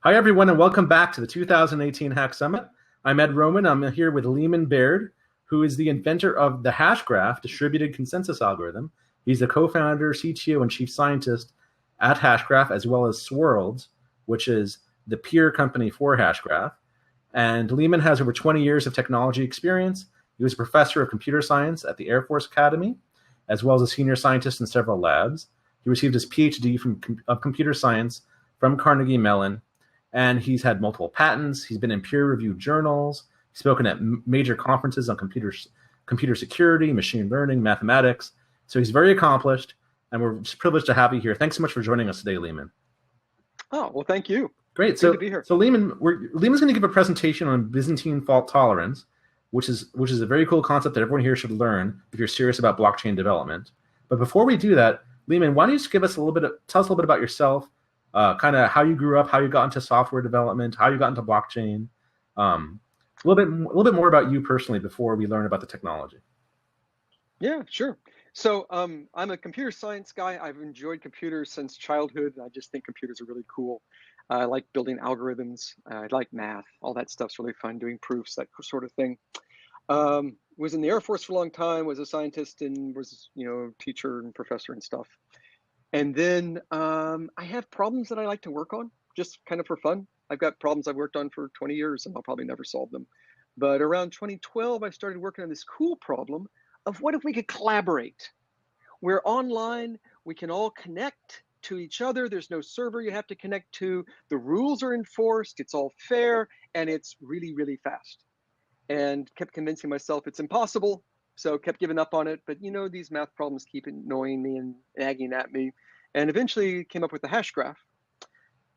Hi, everyone, and welcome back to the 2018 Hack Summit. I'm Ed Roman. I'm here with Leemon Baird, who is the inventor of the Hashgraph distributed consensus algorithm. He's the co-founder, CTO, and chief scientist at Hashgraph, as well as Swirlds, which is the peer company for Hashgraph. And Leemon has over 20 years of technology experience. He was a professor of computer science at the Air Force Academy, as well as a senior scientist in several labs. He received his PhD of computer science from Carnegie Mellon, and he's had multiple patents. He's been in peer-reviewed journals. He's spoken at major conferences on computer security, machine learning, mathematics. So he's very accomplished, and we're just privileged to have you here. Thanks so much for joining us today, Leemon. Oh, well, thank you. Great. Good to be here. So Leemon's going to give a presentation on Byzantine fault tolerance, which is a very cool concept that everyone here should learn if you're serious about blockchain development. But before we do that, Leemon, why don't you just tell us a little bit about yourself, kind of how you grew up, how you got into software development, how you got into blockchain, a little bit more about you personally before we learn about the technology. Yeah, sure. So I'm a computer science guy. I've enjoyed computers since childhood. I just think computers are really cool. I like building algorithms. I like math. All that stuff's really fun, doing proofs, that sort of thing. Was in the Air Force for a long time, was a scientist and was, teacher and professor and stuff. And then I have problems that I like to work on, just kind of for fun. I've got problems I've worked on for 20 years and I'll probably never solve them. But around 2012, I started working on this cool problem of what if we could collaborate? We're online, we can all connect to each other. There's no server you have to connect to. The rules are enforced, it's all fair, and it's really, really fast. And kept convincing myself it's impossible. So kept giving up on it, but these math problems keep annoying me and nagging at me. And eventually came up with the hash graph.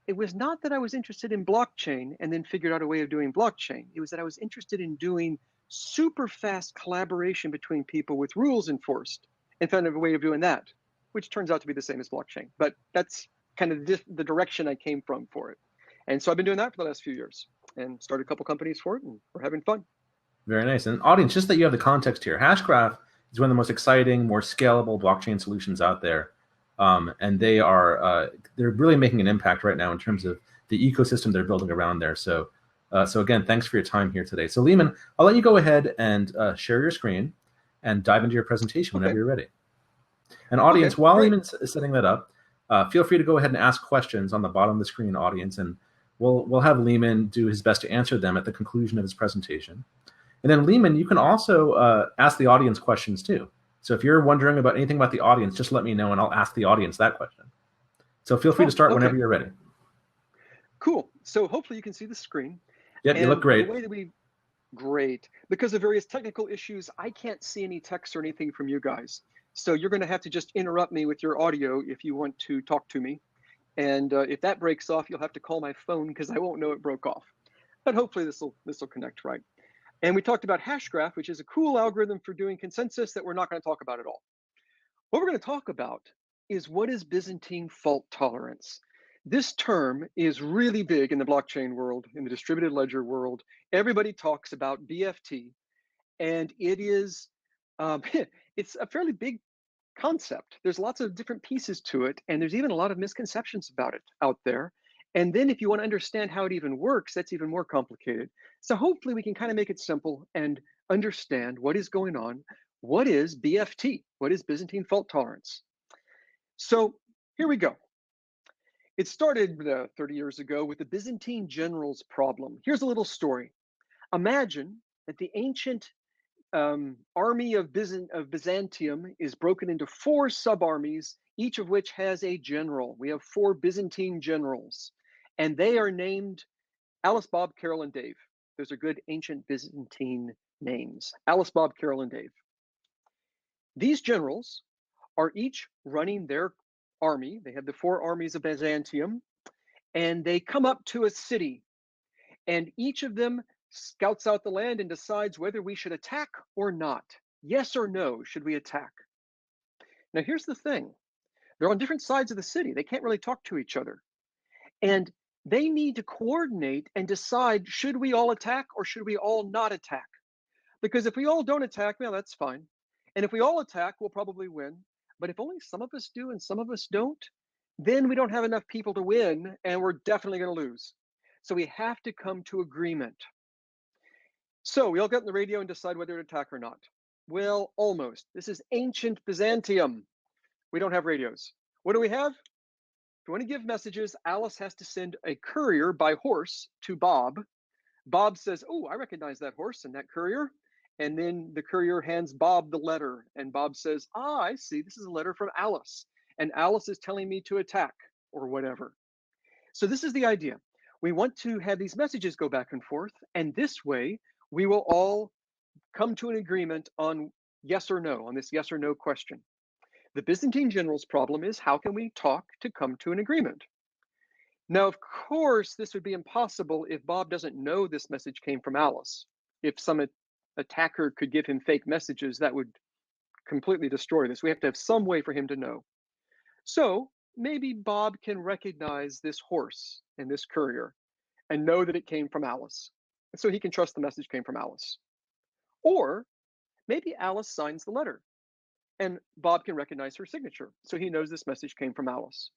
It was not that I was interested in blockchain and then figured out a way of doing blockchain. It was that I was interested in doing super fast collaboration between people with rules enforced and found a way of doing that, which turns out to be the same as blockchain. But that's kind of the direction I came from for it. And so I've been doing that for the last few years and started a couple companies for it, and we're having fun. Very nice. And audience, just that you have the context here, Hashgraph is one of the most exciting, more scalable blockchain solutions out there. And they're really making an impact right now in terms of the ecosystem they're building around there. So again, thanks for your time here today. So Leemon, I'll let you go ahead and share your screen and dive into your presentation whenever you're ready. And audience, while Leemon is setting that up, feel free to go ahead and ask questions on the bottom of the screen, audience, and we'll have Leemon do his best to answer them at the conclusion of his presentation. And then Leemon, you can also ask the audience questions too. So if you're wondering about anything about the audience, just let me know and I'll ask the audience that question. So feel free to start whenever you're ready. Cool. So hopefully you can see the screen. Yep, you look great. Great. Because of various technical issues, I can't see any text or anything from you guys. So you're going to have to just interrupt me with your audio if you want to talk to me. And if that breaks off, you'll have to call my phone because I won't know it broke off. But hopefully this will connect right. And we talked about Hashgraph, which is a cool algorithm for doing consensus that we're not going to talk about at all. What we're going to talk about is what is Byzantine fault tolerance. This term is really big in the blockchain world, in the distributed ledger world. Everybody talks about BFT, and it is it's a fairly big concept. There's lots of different pieces to it, and there's even a lot of misconceptions about it out there. And then if you want to understand how it even works, that's even more complicated. So hopefully we can kind of make it simple and understand what is going on. What is BFT? What is Byzantine fault tolerance? So here we go. It started 30 years ago with the Byzantine generals problem. Here's a little story. Imagine that the ancient army of Byzantium is broken into 4 sub-armies, each of which has a general. We have 4 Byzantine generals, and they are named Alice, Bob, Carol, and Dave. Those are good ancient Byzantine names. Alice, Bob, Carol, and Dave. These generals are each running their army. They have the 4 armies of Byzantium, and they come up to a city, and each of them scouts out the land and decides whether we should attack or not. Yes or no, should we attack? Now, here's the thing. They're on different sides of the city. They can't really talk to each other. And they need to coordinate and decide, should we all attack or should we all not attack? Because if we all don't attack, well, that's fine. And if we all attack, we'll probably win. But if only some of us do and some of us don't, then we don't have enough people to win and we're definitely going to lose. So we have to come to agreement. So we all get on the radio and decide whether to attack or not. Well, almost. This is ancient Byzantium. We don't have radios. What do we have? If you want to give messages, Alice has to send a courier by horse to Bob. Bob says, oh, I recognize that horse and that courier. And then the courier hands Bob the letter. And Bob says, ah, I see. This is a letter from Alice. And Alice is telling me to attack or whatever. So this is the idea. We want to have these messages go back and forth. And this way, we will all come to an agreement on yes or no, on this yes or no question. The Byzantine general's problem is, how can we talk to come to an agreement? Now, of course, this would be impossible if Bob doesn't know this message came from Alice. If some attacker could give him fake messages, that would completely destroy this. We have to have some way for him to know. So maybe Bob can recognize this horse and this courier and know that it came from Alice. And so he can trust the message came from Alice. Or maybe Alice signs the letter and Bob can recognize her signature, so he knows this message came from Alice.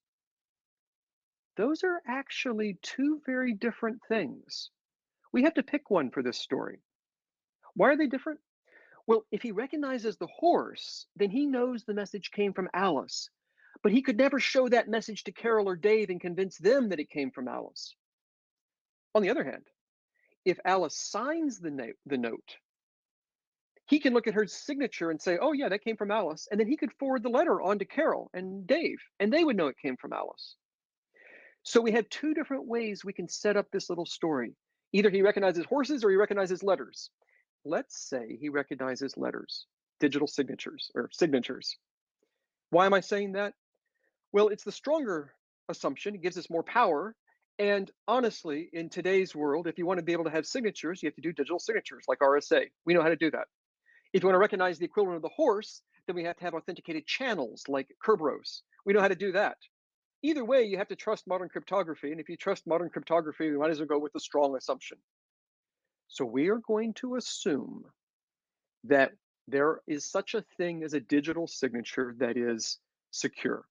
Those are actually two very different things. We have to pick one for this story. Why are they different? Well, if he recognizes the horse, then he knows the message came from Alice, but he could never show that message to Carol or Dave and convince them that it came from Alice. On the other hand, if Alice signs the note, he can look at her signature and say, oh yeah, that came from Alice. And then he could forward the letter on to Carol and Dave, and they would know it came from Alice. So we have two different ways we can set up this little story. Either he recognizes horses or he recognizes letters. Let's say he recognizes letters, digital signatures or signatures. Why am I saying that? Well, it's the stronger assumption. It gives us more power. And honestly, in today's world, if you want to be able to have signatures, you have to do digital signatures like RSA. We know how to do that. If you want to recognize the equivalent of the horse, then we have to have authenticated channels like Kerberos. We know how to do that. Either way, you have to trust modern cryptography. And if you trust modern cryptography, we might as well go with the strong assumption. So we are going to assume that there is such a thing as a digital signature that is secure.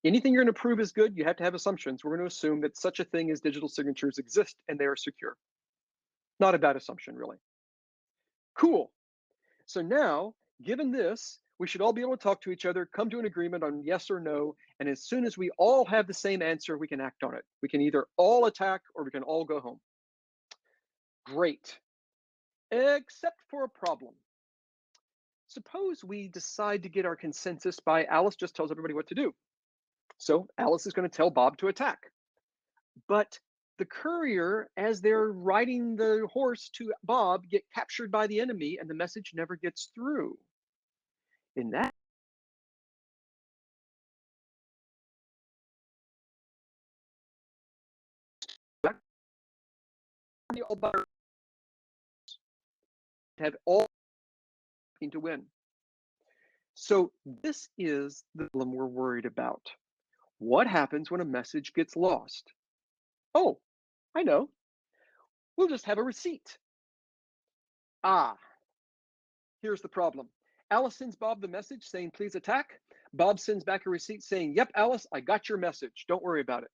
Anything you're going to prove is good, you have to have assumptions. We're going to assume that such a thing as digital signatures exist and they are secure. Not a bad assumption, really. Cool. So now, given this, we should all be able to talk to each other, come to an agreement on yes or no, and as soon as we all have the same answer, we can act on it. We can either all attack or we can all go home. Great. Except for a problem. Suppose we decide to get our consensus by Alice just tells everybody what to do. So Alice is going to tell Bob to attack. But the courier, as they're riding the horse to Bob, get captured by the enemy and the message never gets through. In that have all to win. So this is the problem we're worried about. What happens when a message gets lost? Oh, I know. We'll just have a receipt. Ah, here's the problem. Alice sends Bob the message saying, please attack. Bob sends back a receipt saying, yep, Alice, I got your message. Don't worry about it.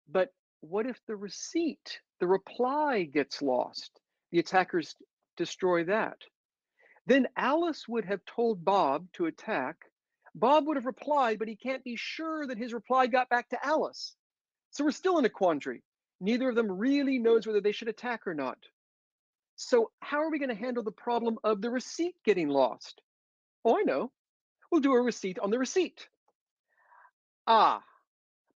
But what if the receipt, the reply gets lost? The attackers destroy that. Then Alice would have told Bob to attack. Bob would have replied, but he can't be sure that his reply got back to Alice. So we're still in a quandary. Neither of them really knows whether they should attack or not. So how are we going to handle the problem of the receipt getting lost? Oh, I know. We'll do a receipt on the receipt. Ah,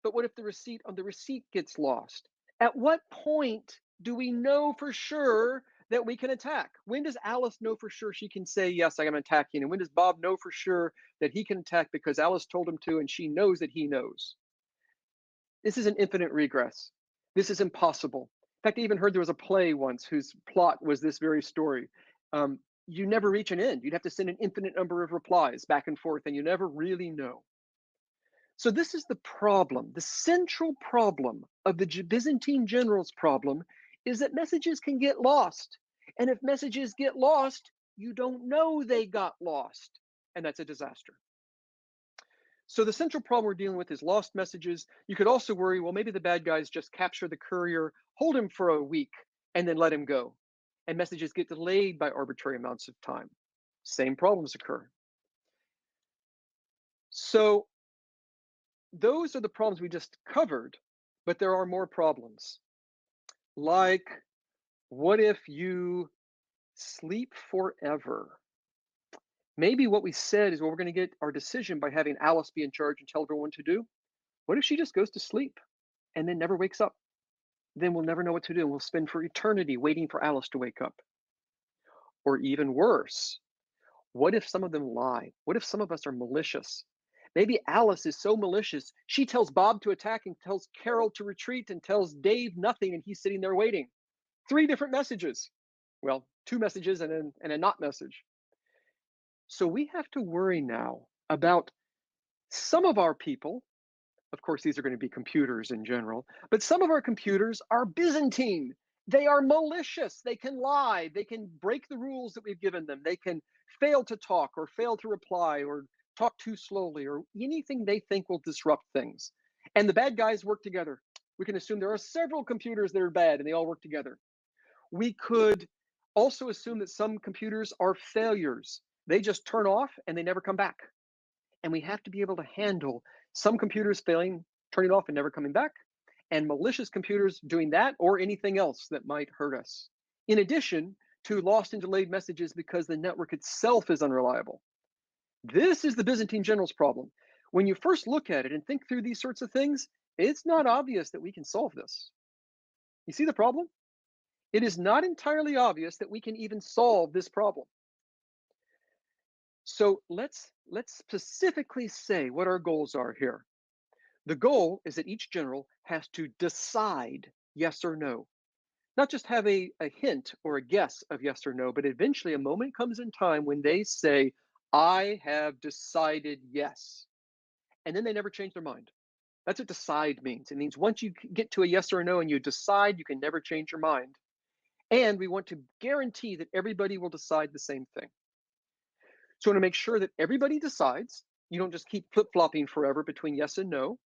but what if the receipt on the receipt gets lost? At what point do we know for sure that we can attack? When does Alice know for sure she can say, yes, I am attacking? And when does Bob know for sure that he can attack because Alice told him to and she knows that he knows? This is an infinite regress. This is impossible. In fact, I even heard there was a play once whose plot was this very story. You never reach an end. You'd have to send an infinite number of replies back and forth, and you never really know. So this is the problem. The central problem of the Byzantine general's problem is that messages can get lost. And if messages get lost, you don't know they got lost. And that's a disaster. So the central problem we're dealing with is lost messages. You could also worry, well, maybe the bad guys just capture the courier, hold him for a week, and then let him go. And messages get delayed by arbitrary amounts of time. Same problems occur. So those are the problems we just covered, but there are more problems. Like, what if you sleep forever? Maybe what we said is, well, we're going to get our decision by having Alice be in charge and tell everyone what to do. What if she just goes to sleep and then never wakes up? Then we'll never know what to do. And we'll spend for eternity waiting for Alice to wake up. Or even worse, what if some of them lie? What if some of us are malicious? Maybe Alice is so malicious, she tells Bob to attack and tells Carol to retreat and tells Dave nothing, and he's sitting there waiting. 3 different messages. Well, 2 messages and a not message. So we have to worry now about some of our people. Of course, these are going to be computers in general, but some of our computers are Byzantine. They are malicious. They can lie. They can break the rules that we've given them. They can fail to talk or fail to reply or talk too slowly or anything they think will disrupt things. And the bad guys work together. We can assume there are several computers that are bad and they all work together. We could also assume that some computers are failures. They just turn off and they never come back. And we have to be able to handle some computers failing, turning off and never coming back, and malicious computers doing that or anything else that might hurt us. In addition to lost and delayed messages because the network itself is unreliable. This is the Byzantine generals problem. When you first look at it and think through these sorts of things, it's not obvious that we can solve this. You see the problem? It is not entirely obvious that we can even solve this problem. So let's specifically say what our goals are here. The goal is that each general has to decide yes or no. Not just have a hint or a guess of yes or no, but eventually a moment comes in time when they say, I have decided yes. And then they never change their mind. That's what decide means. It means once you get to a yes or a no and you decide, you can never change your mind. And we want to guarantee that everybody will decide the same thing. So we want to make sure that everybody decides. You don't just keep flip-flopping forever between yes and no.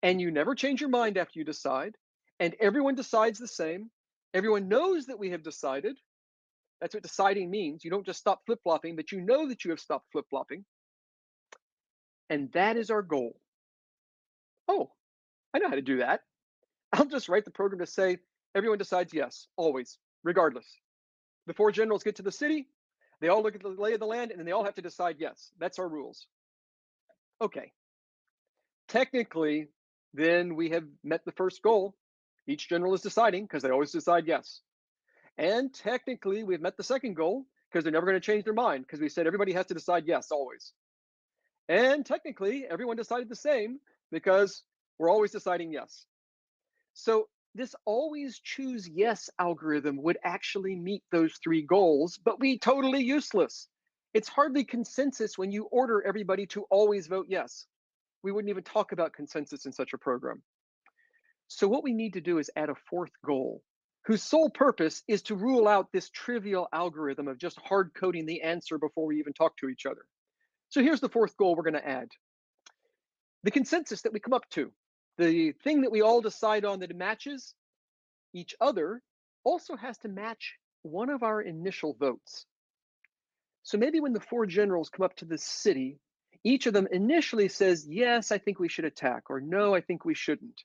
And you never change your mind after you decide. And everyone decides the same. Everyone knows that we have decided. That's what deciding means. You don't just stop flip-flopping, but you know that you have stopped flip-flopping. And that is our goal. Oh, I know how to do that. I'll just write the program to say everyone decides yes, always, regardless. The 4 generals get to the city, they all look at the lay of the land, and then they all have to decide yes. That's our rules. Okay. Technically, then we have met the first goal. Each general is deciding because they always decide yes. And technically, we've met the second goal because they're never going to change their mind because we said everybody has to decide yes, always. And technically, everyone decided the same because we're always deciding yes. So this always choose yes algorithm would actually meet those 3 goals, but be totally useless. It's hardly consensus when you order everybody to always vote yes. We wouldn't even talk about consensus in such a program. So what we need to do is add a 4th goal, whose sole purpose is to rule out this trivial algorithm of just hard coding the answer before we even talk to each other. So here's the 4th goal we're going to add. The consensus that we come up to, the thing that we all decide on that matches each other, also has to match one of our initial votes. So maybe when the 4 generals come up to the city, each of them initially says, yes, I think we should attack, or no, I think we shouldn't.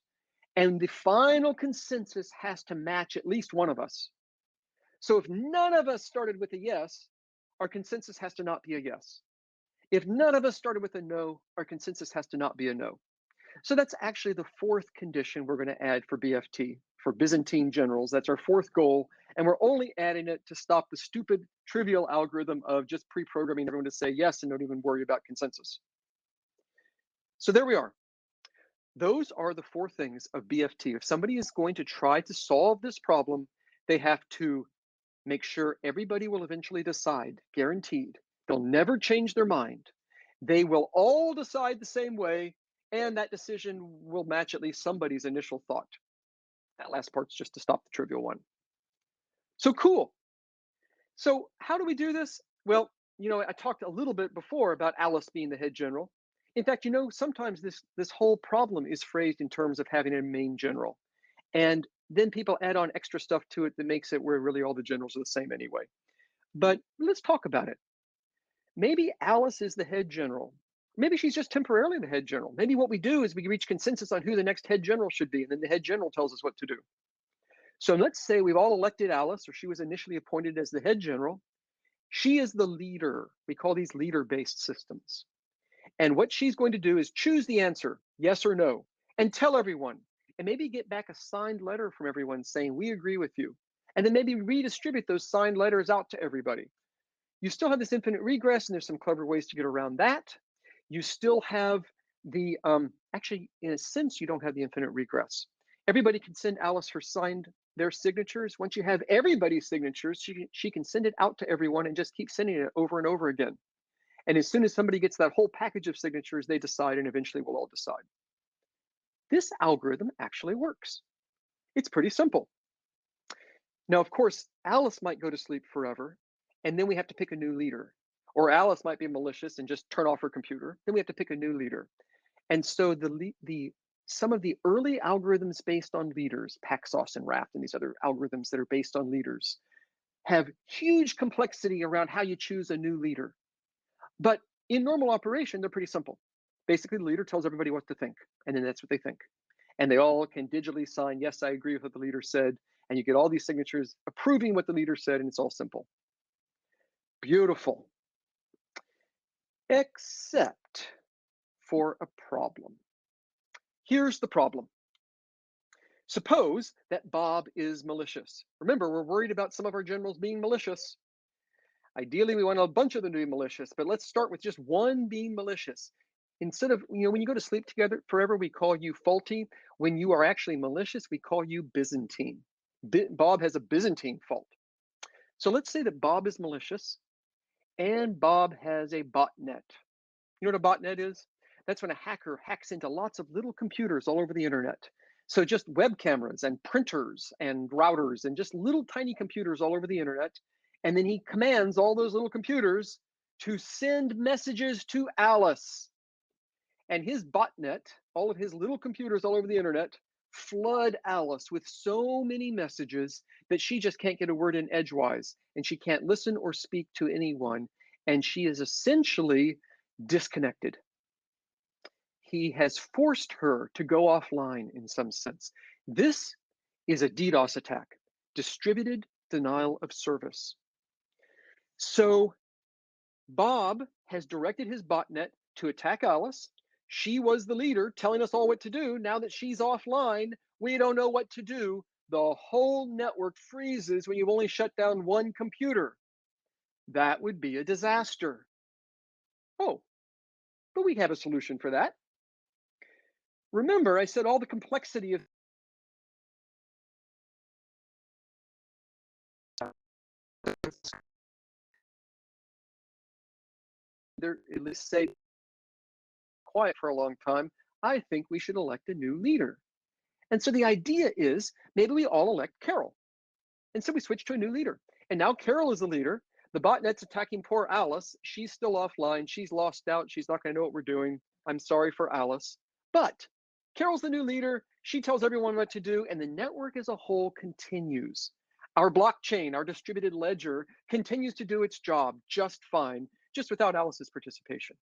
And the final consensus has to match at least one of us. So if none of us started with a yes, our consensus has to not be a yes. If none of us started with a no, our consensus has to not be a no. So that's actually the 4th condition we're going to add for BFT, for Byzantine generals. That's our 4th goal. And we're only adding it to stop the stupid, trivial algorithm of just pre-programming everyone to say yes and don't even worry about consensus. So there we are. Those are the 4 things of BFT. If somebody is going to try to solve this problem, they have to make sure everybody will eventually decide, guaranteed. They'll never change their mind. They will all decide the same way, and that decision will match at least somebody's initial thought. That last part's just to stop the trivial one. So cool. So how do we do this? Well, I talked a little bit before about Alice being the head general. In fact, sometimes this whole problem is phrased in terms of having a main general. And then people add on extra stuff to it that makes it where really all the generals are the same anyway. But let's talk about it. Maybe Alice is the head general. Maybe she's just temporarily the head general. Maybe what we do is we reach consensus on who the next head general should be, and then the head general tells us what to do. So let's say we've all elected Alice, or she was initially appointed as the head general. She is the leader. We call these leader-based systems. And what she's going to do is choose the answer, yes or no, and tell everyone, and maybe get back a signed letter from everyone saying, we agree with you. And then maybe redistribute those signed letters out to everybody. You still have this infinite regress, and there's some clever ways to get around that. You still have the, actually, in a sense, you don't have the infinite regress. Everybody can send Alice their signatures. Once you have everybody's signatures, she can send it out to everyone and just keep sending it over and over again. And as soon as somebody gets that whole package of signatures, they decide, and eventually we'll all decide. This algorithm actually works. It's pretty simple. Now, of course, Alice might go to sleep forever, and then we have to pick a new leader. Or Alice might be malicious and just turn off her computer. Then we have to pick a new leader. And so some of the early algorithms based on leaders, Paxos and Raft and these other algorithms that are based on leaders, have huge complexity around how you choose a new leader. But in normal operation, they're pretty simple. Basically, the leader tells everybody what to think, and then that's what they think. And they all can digitally sign, yes, I agree with what the leader said, and you get all these signatures approving what the leader said, and it's all simple. Beautiful. Except for a problem. Here's the problem. Suppose that Bob is malicious. Remember, we're worried about some of our generals being malicious. Ideally, we want a bunch of them to be malicious, but let's start with just one being malicious. Instead of, when you go to sleep together forever, we call you faulty. When you are actually malicious, we call you Byzantine. Bob has a Byzantine fault. So let's say that Bob is malicious and Bob has a botnet. You know what a botnet is? That's when a hacker hacks into lots of little computers all over the internet. So just web cameras and printers and routers and just little tiny computers all over the internet. And then he commands all those little computers to send messages to Alice. And his botnet, all of his little computers all over the internet, flood Alice with so many messages that she just can't get a word in edgewise, and she can't listen or speak to anyone, and she is essentially disconnected. He has forced her to go offline in some sense. This is a DDoS attack, distributed denial of service. So Bob has directed his botnet to attack Alice. She was the leader telling us all what to do. Now that she's offline, we don't know what to do. The whole network freezes when you've only shut down one computer. That would be a disaster. Oh, but we have a solution for that. Remember, I said all the complexity of there, at least say quiet for a long time. I think we should elect a new leader. And so the idea is maybe we all elect Carol. And so we switch to a new leader. And now Carol is the leader. The botnet's attacking poor Alice. She's still offline. She's lost out. She's not going to know what we're doing. I'm sorry for Alice. But Carol's the new leader. She tells everyone what to do, and the network as a whole continues. Our blockchain, our distributed ledger, continues to do its job just fine, just without Alice's participation.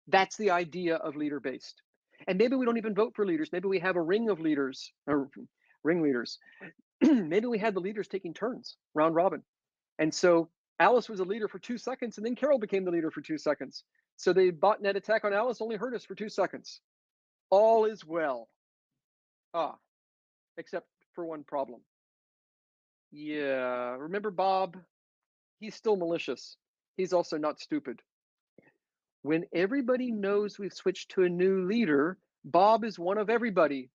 That's the idea of leader-based. And maybe we don't even vote for leaders. Maybe we have a ring of leaders, or ringleaders. Maybe we had the leaders taking turns, round robin. And so Alice was a leader for 2 seconds, and then Carol became the leader for 2 seconds. So the botnet attack on Alice only hurt us for 2 seconds. All is well. Except for one problem. Yeah, remember Bob? He's still malicious. He's also not stupid. When everybody knows we've switched to a new leader, Bob is one of everybody.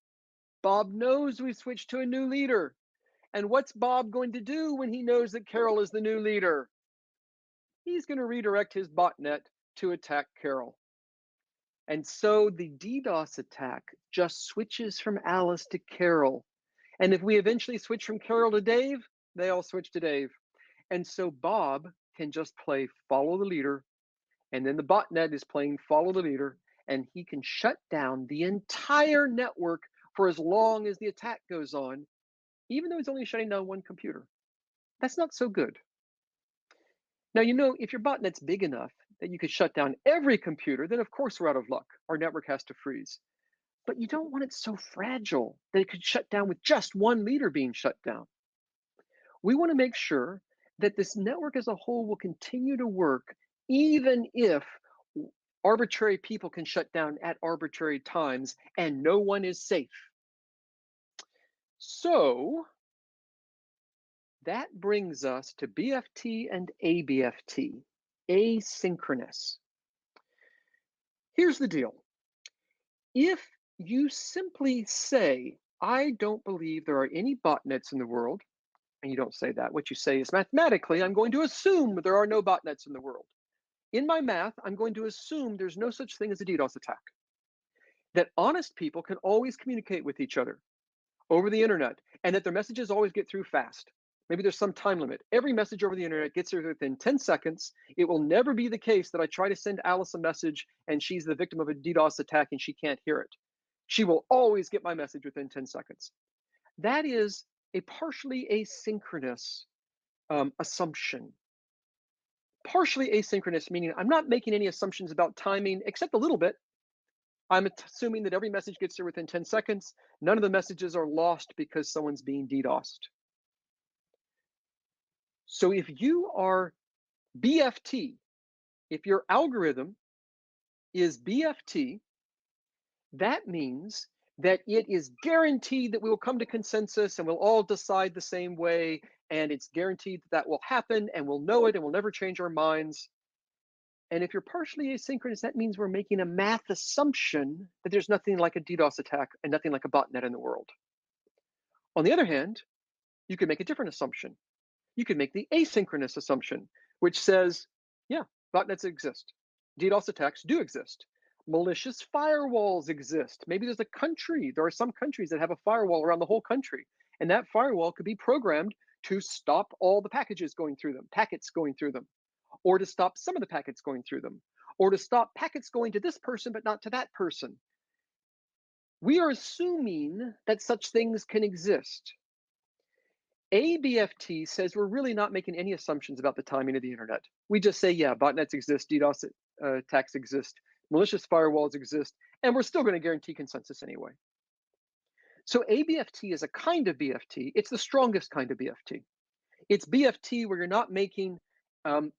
Bob knows we've switched to a new leader. And what's Bob going to do when he knows that Carol is the new leader? He's going to redirect his botnet to attack Carol. And so the DDoS attack just switches from Alice to Carol. And if we eventually switch from Carol to Dave, they all switch to Dave. And so Bob can just play follow the leader, and then the botnet is playing follow the leader, and he can shut down the entire network for as long as the attack goes on, even though he's only shutting down one computer. That's not so good. Now, if your botnet's big enough that you could shut down every computer, then of course we're out of luck. Our network has to freeze. But you don't want it so fragile that it could shut down with just one leader being shut down. We want to make sure that this network as a whole will continue to work, even if arbitrary people can shut down at arbitrary times and no one is safe. So that brings us to BFT and ABFT, asynchronous. Here's the deal. If you simply say, I don't believe there are any botnets in the world, and you don't say that, what you say is mathematically, I'm going to assume there are no botnets in the world. In my math, I'm going to assume there's no such thing as a DDoS attack. That honest people can always communicate with each other over the internet, and that their messages always get through fast. Maybe there's some time limit. Every message over the internet gets there within 10 seconds. It will never be the case that I try to send Alice a message and she's the victim of a DDoS attack and she can't hear it. She will always get my message within 10 seconds. That is a partially asynchronous assumption. Partially asynchronous, meaning I'm not making any assumptions about timing except a little bit. I'm assuming that every message gets there within 10 seconds. None of the messages are lost because someone's being DDoSed. So if you are BFT, if your algorithm is BFT, that means that it is guaranteed that we will come to consensus and we'll all decide the same way, and it's guaranteed that will happen and we'll know it and we'll never change our minds. And if you're partially asynchronous, that means we're making a math assumption that there's nothing like a DDoS attack and nothing like a botnet in the world. On the other hand, you could make a different assumption. You could make the asynchronous assumption, which says, yeah, botnets exist. DDoS attacks do exist. Malicious firewalls exist. Maybe there are some countries that have a firewall around the whole country, and that firewall could be programmed to stop all the packets going through them, or to stop some of the packets going through them, or to stop packets going to this person but not to that person. We are assuming that such things can exist. ABFT says we're really not making any assumptions about the timing of the internet. We just say, yeah, botnets exist, DDoS attacks exist, malicious firewalls exist, and we're still going to guarantee consensus anyway. So ABFT is a kind of BFT. It's the strongest kind of BFT. It's BFT where you're not making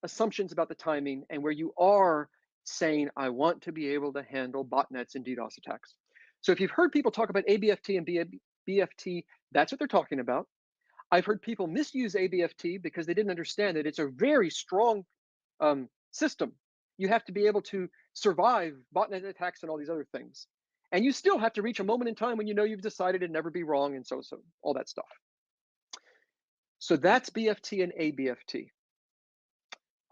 assumptions about the timing and where you are saying, I want to be able to handle botnets and DDoS attacks. So if you've heard people talk about ABFT and BFT, that's what they're talking about. I've heard people misuse ABFT because they didn't understand that it's a very strong system. You have to be able to survive botnet attacks and all these other things. And you still have to reach a moment in time when you know you've decided to never be wrong and so all that stuff. So that's BFT and ABFT.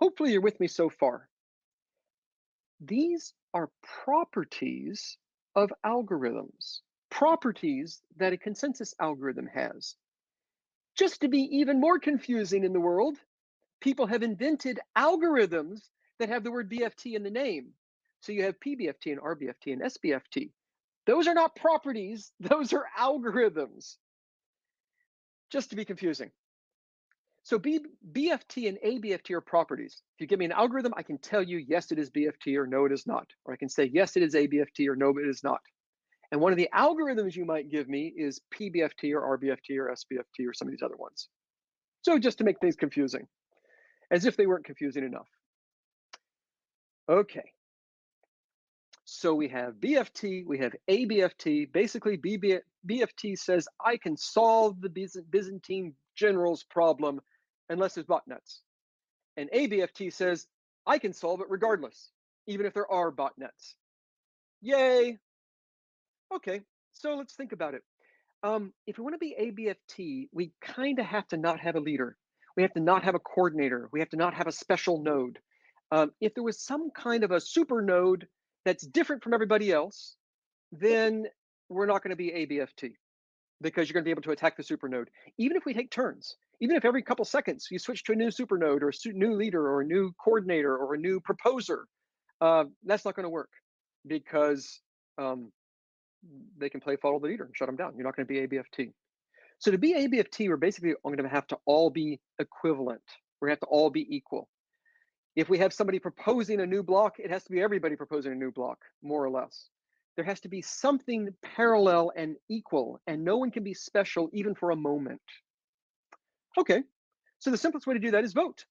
Hopefully you're with me so far. These are properties of algorithms, properties that a consensus algorithm has. Just to be even more confusing in the world, people have invented algorithms that have the word BFT in the name. So you have PBFT and RBFT and SBFT. Those are not properties, those are algorithms. Just to be confusing. So BFT and ABFT are properties. If you give me an algorithm, I can tell you, yes, it is BFT or no, it is not. Or I can say, yes, it is ABFT or no, it is not. And one of the algorithms you might give me is PBFT or RBFT or SBFT or some of these other ones. So just to make things confusing, as if they weren't confusing enough. Okay. So we have BFT, we have ABFT. Basically, BFT says, I can solve the Byzantine general's problem unless there's botnets. And ABFT says, I can solve it regardless, even if there are botnets. Yay. Okay, so let's think about it. If we want to be ABFT, we kind of have to not have a leader. We have to not have a coordinator. We have to not have a special node. If there was some kind of a super node that's different from everybody else, then we're not going to be ABFT because you're going to be able to attack the super node. Even if we take turns, even if every couple seconds you switch to a new super node or a new leader or a new coordinator or a new proposer, that's not going to work. because they can play follow the leader and shut them down. You're not going to be ABFT. So to be ABFT, we're basically going to have to all be equivalent. We have to all be equal. If we have somebody proposing a new block, it has to be everybody proposing a new block, more or less. There has to be something parallel and equal, and no one can be special even for a moment. Okay, so the simplest way to do that is vote.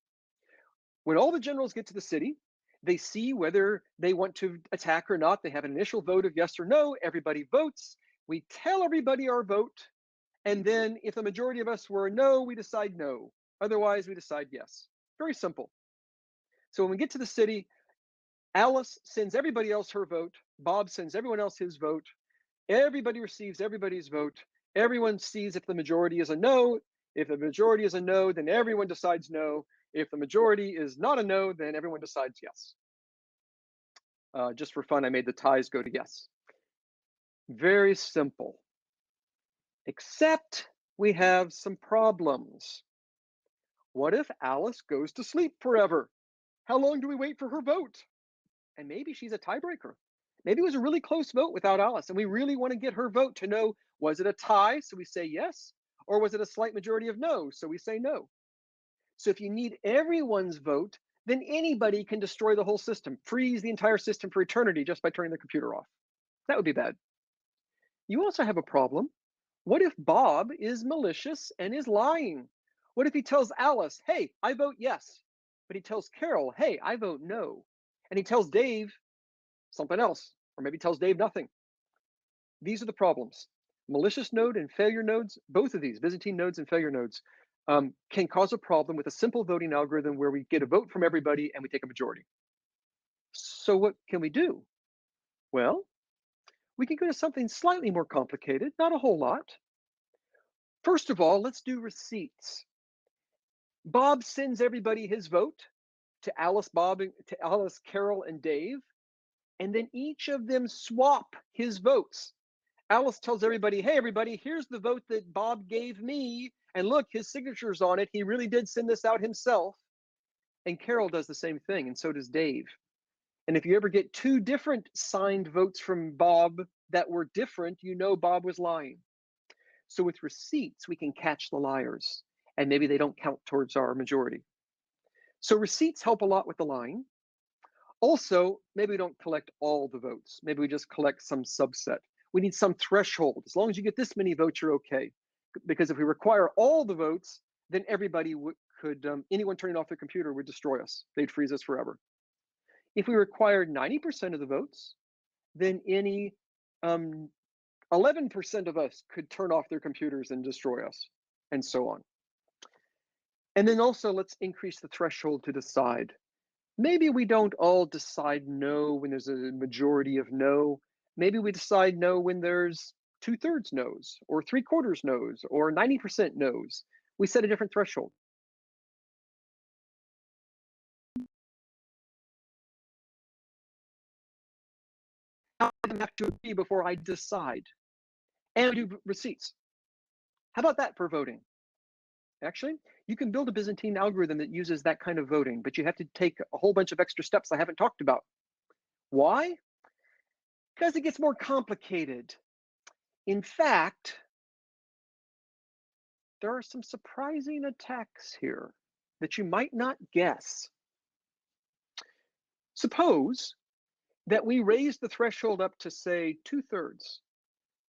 When all the generals get to the city, they see whether they want to attack or not. They have an initial vote of yes or no. Everybody votes. We tell everybody our vote. And then if the majority of us were no, we decide no. Otherwise, we decide yes. Very simple. So when we get to the city, Alice sends everybody else her vote. Bob sends everyone else his vote. Everybody receives everybody's vote. Everyone sees if the majority is a no. If the majority is a no, then everyone decides no. If the majority is not a no, then everyone decides yes. Just for fun, I made the ties go to yes. Very simple. Except we have some problems. What if Alice goes to sleep forever? How long do we wait for her vote? And maybe she's a tiebreaker. Maybe it was a really close vote without Alice, and we really want to get her vote to know, was it a tie, so we say yes, or was it a slight majority of no, so we say no. So if you need everyone's vote, then anybody can destroy the whole system, freeze the entire system for eternity just by turning the computer off. That would be bad. You also have a problem. What if Bob is malicious and is lying? What if he tells Alice, hey, I vote yes, but he tells Carol, hey, I vote no, and he tells Dave something else, or maybe tells Dave nothing? These are the problems. Malicious node and failure nodes, both of these, Byzantine nodes and failure nodes, can cause a problem with a simple voting algorithm where we get a vote from everybody and we take a majority. So what can we do? Well, we can go to something slightly more complicated, not a whole lot. First of all, let's do receipts. Bob sends everybody his vote to Alice, Carol, and Dave, and then each of them swap his votes. Alice tells everybody, hey, everybody, here's the vote that Bob gave me. And look, his signature's on it. He really did send this out himself. And Carol does the same thing, and so does Dave. And if you ever get two different signed votes from Bob that were different, you know Bob was lying. So with receipts, we can catch the liars, and maybe they don't count towards our majority. So receipts help a lot with the lying. Also, maybe we don't collect all the votes. Maybe we just collect some subset. We need some threshold. As long as you get this many votes, you're okay. Because if we require all the votes, then everybody anyone turning off their computer would destroy us. They'd freeze us forever. If we required 90% of the votes, then any 11% of us could turn off their computers and destroy us, and so on. And then also, let's increase the threshold to decide. Maybe we don't all decide no when there's a majority of no. Maybe we decide no when there's 2/3 no's, or 3/4 no's, or 90% no's. We set a different threshold. I have to agree before I decide. And we do receipts. How about that for voting? Actually, you can build a Byzantine algorithm that uses that kind of voting, but you have to take a whole bunch of extra steps I haven't talked about. Why? Because it gets more complicated. In fact, there are some surprising attacks here that you might not guess. Suppose that we raise the threshold up to, say, 2/3.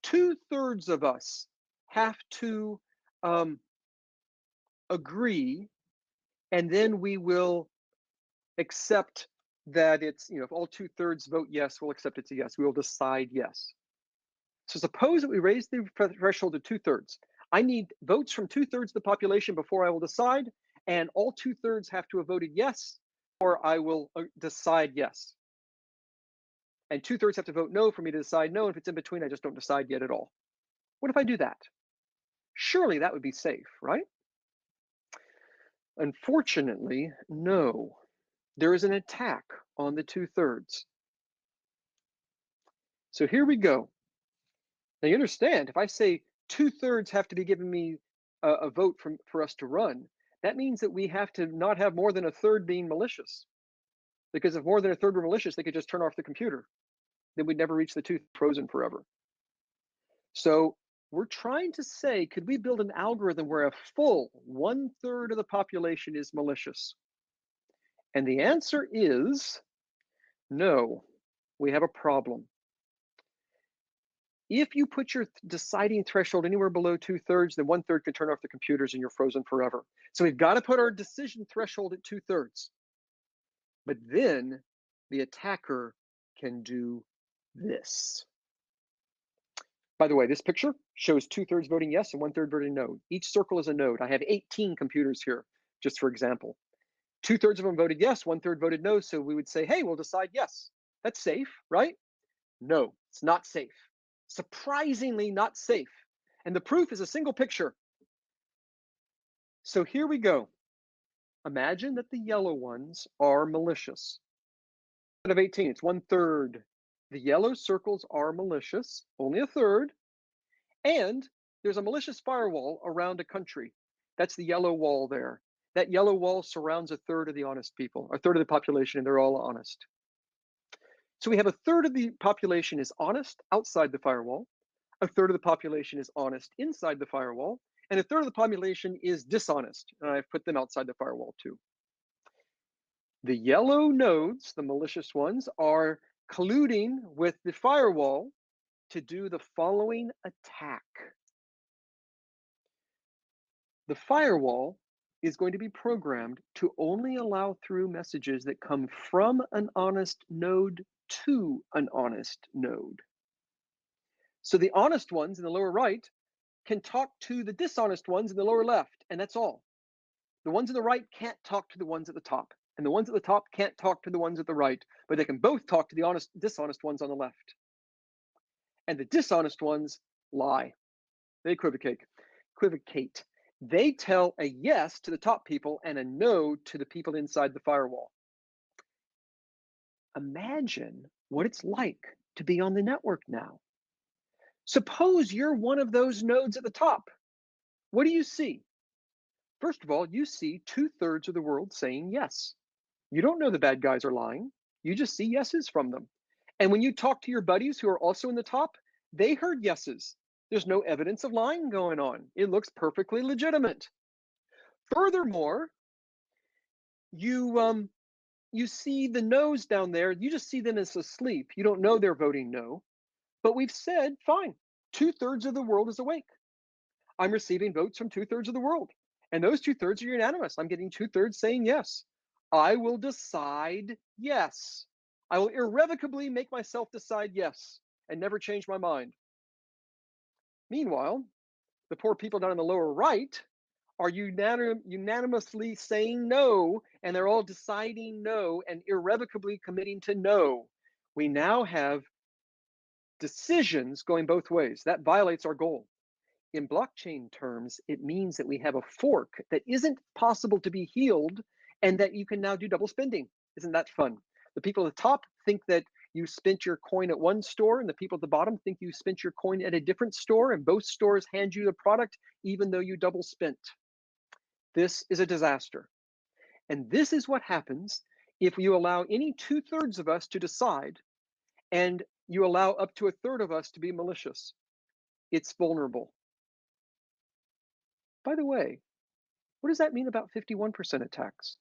2/3 of us have to agree, and then we will accept that it's, if all 2/3 vote yes, we'll accept it's a yes. We will decide yes. So suppose that we raise the threshold to 2/3. I need votes from 2/3 of the population before I will decide, and all 2/3 have to have voted yes, or I will decide yes. And 2/3 have to vote no for me to decide no. If it's in between, I just don't decide yet at all. What if I do that? Surely that would be safe, right? Unfortunately, no. There is an attack on the 2/3. So here we go. Now you understand, if I say 2/3 have to be giving me a vote for us to run, that means that we have to not have more than a third being malicious. Because if more than a third were malicious, they could just turn off the computer. then we'd never reach the tooth frozen forever. So we're trying to say, could we build an algorithm where a full 1/3 of the population is malicious? And the answer is no, we have a problem. If you put your deciding threshold anywhere below 2/3, then 1/3 can turn off the computers and you're frozen forever. So we've got to put our decision threshold at 2/3. But then the attacker can do this. By the way, this picture shows 2/3 voting yes and 1/3 voting no. Each circle is a node. I have 18 computers here, just for example. 2/3 of them voted yes, 1/3 voted no. So we would say, hey, we'll decide yes. That's safe, right? No, it's not safe. Surprisingly not safe. And the proof is a single picture. So here we go. Imagine that the yellow ones are malicious. Out of 18, it's 1/3. The yellow circles are malicious, only 1/3. And there's a malicious firewall around a country. That's the yellow wall there. That yellow wall surrounds 1/3 of the honest people, 1/3 of the population, and they're all honest. So we have 1/3 of the population is honest outside the firewall, 1/3 of the population is honest inside the firewall, and 1/3 of the population is dishonest. And I've put them outside the firewall too. The yellow nodes, the malicious ones, are colluding with the firewall to do the following attack. The firewall is going to be programmed to only allow through messages that come from an honest node to an honest node. So the honest ones in the lower right can talk to the dishonest ones in the lower left, and that's all. The ones on the right can't talk to the ones at the top, and the ones at the top can't talk to the ones at the right, but they can both talk to the dishonest ones on the left. And the dishonest ones lie. They equivocate. They tell a yes to the top people and a no to the people inside the firewall. Imagine what it's like to be on the network now. Suppose you're one of those nodes at the top. What do you see? First of all, you see 2/3 of the world saying yes. You don't know the bad guys are lying. You just see yeses from them. And when you talk to your buddies who are also in the top, they heard yeses. There's no evidence of lying going on. It looks perfectly legitimate. Furthermore, you see the no's down there. You just see them as asleep. You don't know they're voting no. But we've said, fine, 2/3 of the world is awake. I'm receiving votes from 2/3 of the world. And those 2/3 are unanimous. I'm getting 2/3 saying yes. I will decide yes. I will irrevocably make myself decide yes and never change my mind. Meanwhile, the poor people down in the lower right are unanimously saying no, and they're all deciding no and irrevocably committing to no. We now have decisions going both ways. That violates our goal. In blockchain terms, it means that we have a fork that isn't possible to be healed and that you can now do double spending. Isn't that fun? The people at the top think that you spent your coin at one store, and the people at the bottom think you spent your coin at a different store, and both stores hand you the product even though you double spent. This is a disaster. And this is what happens if you allow any 2/3 of us to decide and you allow up to 1/3 of us to be malicious. It's vulnerable. By the way, what does that mean about 51% attacks?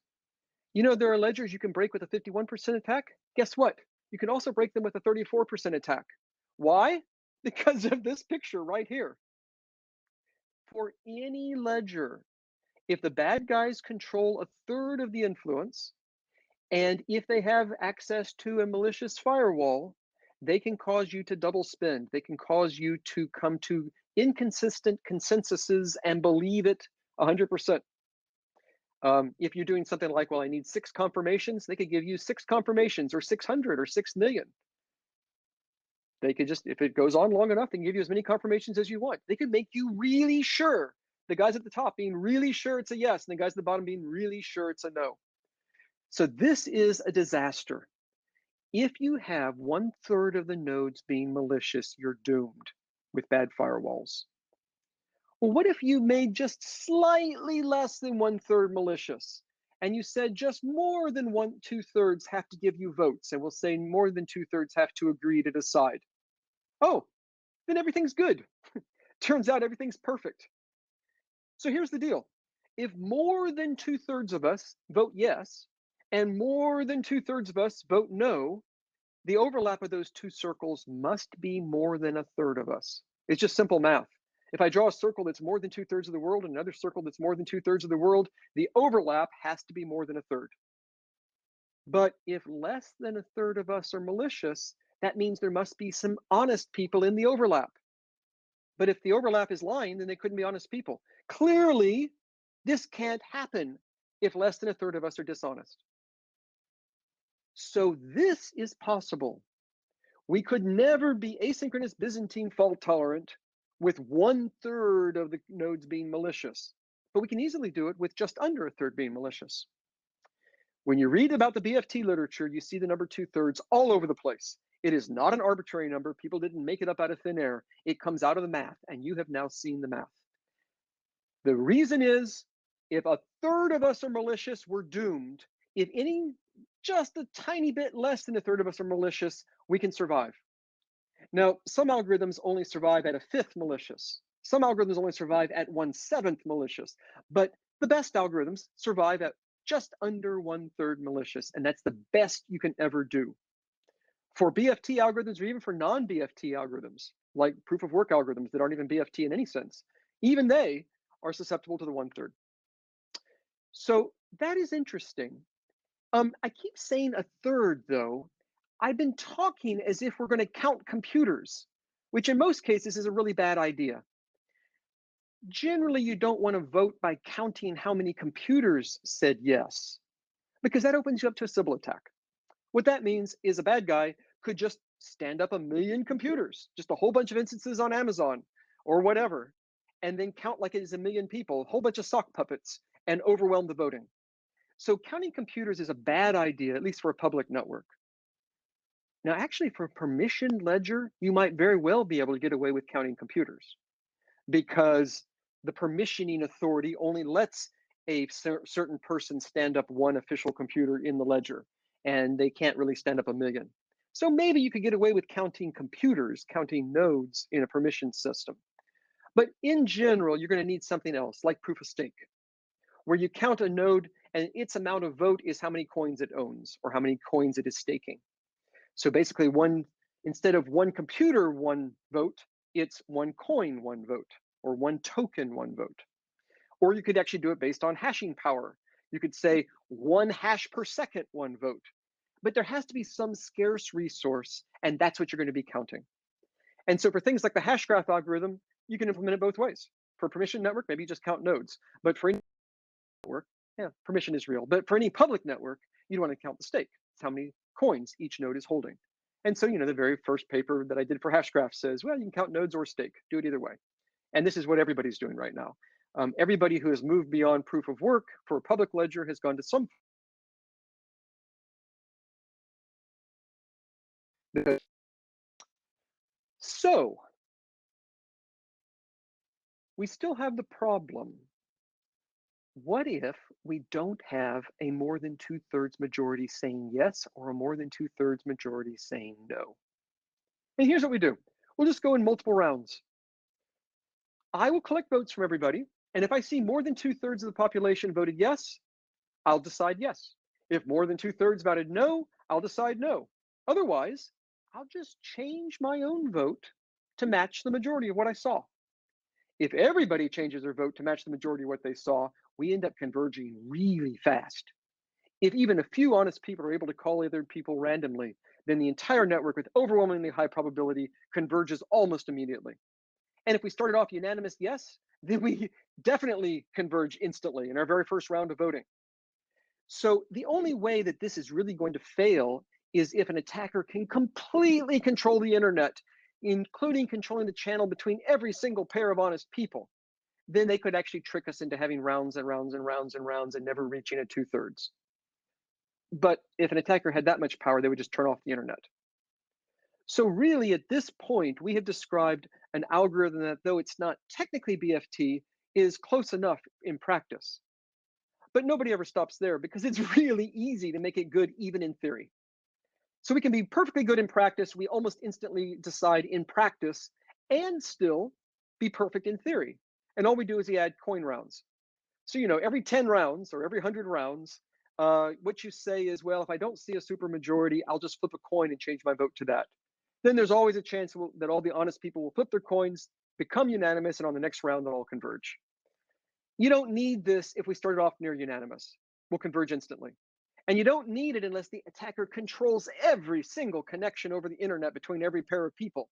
You know, there are ledgers you can break with a 51% attack. Guess what? You can also break them with a 34% attack. Why? Because of this picture right here. For any ledger, if the bad guys control 1/3 of the influence, and if they have access to a malicious firewall, they can cause you to double spend. They can cause you to come to inconsistent consensuses and believe it 100%. If you're doing something like, well, I need 6 confirmations, they could give you 6 confirmations or 600 or 6 million. They could just, if it goes on long enough, they can give you as many confirmations as you want. They could make you really sure, the guys at the top being really sure it's a yes, and the guys at the bottom being really sure it's a no. So this is a disaster. If you have 1/3 of the nodes being malicious, you're doomed with bad firewalls. Well, what if you made just slightly less than 1/3 malicious? and you said just more than 2/3 have to give you votes, and we'll say more than 2/3 have to agree to decide. Oh, then everything's good. Turns out everything's perfect. So here's the deal. If more than 2/3 of us vote yes, and more than 2/3 of us vote no, the overlap of those two circles must be more than 1/3 of us. It's just simple math. If I draw a circle that's more than 2/3 of the world and another circle that's more than 2/3 of the world, the overlap has to be more than 1/3. But if less than 1/3 of us are malicious, that means there must be some honest people in the overlap. But if the overlap is lying, then they couldn't be honest people. Clearly, this can't happen if less than 1/3 of us are dishonest. So this is possible. We could never be asynchronous Byzantine fault tolerant with 1/3 of the nodes being malicious, but we can easily do it with just under 1/3 being malicious. When you read about the BFT literature, you see the number 2/3 all over the place. It is not an arbitrary number. People didn't make it up out of thin air. It comes out of the math, and you have now seen the math. The reason is, if 1/3 of us are malicious, we're doomed. If any, just a tiny bit less than 1/3 of us are malicious, we can survive. Now, some algorithms only survive at 1/5 malicious. Some algorithms only survive at 1/7 malicious, but the best algorithms survive at just under 1/3 malicious, and that's the best you can ever do. For BFT algorithms, or even for non-BFT algorithms, like proof of work algorithms that aren't even BFT in any sense, even they are susceptible to the 1/3. So that is interesting. I keep saying 1/3 though. I've been talking as if we're going to count computers, which in most cases is a really bad idea. Generally, you don't want to vote by counting how many computers said yes, because that opens you up to a Sybil attack. What that means is a bad guy could just stand up 1,000,000 computers, just a whole bunch of instances on Amazon or whatever, and then count like it is 1,000,000 people, a whole bunch of sock puppets, and overwhelm the voting. So counting computers is a bad idea, at least for a public network. Now, actually, for a permissioned ledger, you might very well be able to get away with counting computers, because the permissioning authority only lets a certain person stand up one official computer in the ledger, and they can't really stand up 1,000,000. So maybe you could get away with counting computers, counting nodes in a permission system. But in general, you're going to need something else, like proof of stake, where you count a node and its amount of vote is how many coins it owns or how many coins it is staking. So basically, instead of one computer, one vote, it's one coin, one vote, or one token, one vote. Or you could actually do it based on hashing power. You could say 1 hash per second, one vote. But there has to be some scarce resource, and that's what you're going to be counting. And so for things like the Hashgraph algorithm, you can implement it both ways. For a permission network, maybe you just count nodes. But for any network, yeah, permission is real. But for any public network, you want to count the stake. It's how many coins each node is holding. And so, the very first paper that I did for Hashgraph says, well, you can count nodes or stake. Do it either way. And this is what everybody's doing right now. Everybody who has moved beyond proof of work for a public ledger has gone to some. So we still have the problem. What if we don't have a more than 2/3 majority saying yes or a more than 2/3 majority saying no? And here's what we do. We'll just go in multiple rounds. I will collect votes from everybody, and if I see more than 2/3 of the population voted yes, I'll decide yes. If more than 2/3 voted no, I'll decide no. Otherwise, I'll just change my own vote to match the majority of what I saw. If everybody changes their vote to match the majority of what they saw, we end up converging really fast. If even a few honest people are able to call other people randomly, then the entire network with overwhelmingly high probability converges almost immediately. And if we started off unanimous yes, then we definitely converge instantly in our very first round of voting. So the only way that this is really going to fail is if an attacker can completely control the internet, including controlling the channel between every single pair of honest people. Then they could actually trick us into having rounds and rounds and rounds and rounds and never reaching a 2/3. But if an attacker had that much power, they would just turn off the internet. So really, at this point, we have described an algorithm that, though it's not technically BFT, is close enough in practice. But nobody ever stops there because it's really easy to make it good even in theory. So we can be perfectly good in practice. We almost instantly decide in practice and still be perfect in theory. And all we do is we add coin rounds. So, every 10 rounds or every 100 rounds, what you say is, well, if I don't see a supermajority, I'll just flip a coin and change my vote to that. Then there's always a chance that all the honest people will flip their coins, become unanimous, and on the next round, they'll all converge. You don't need this if we started off near unanimous. We'll converge instantly. And you don't need it unless the attacker controls every single connection over the internet between every pair of people,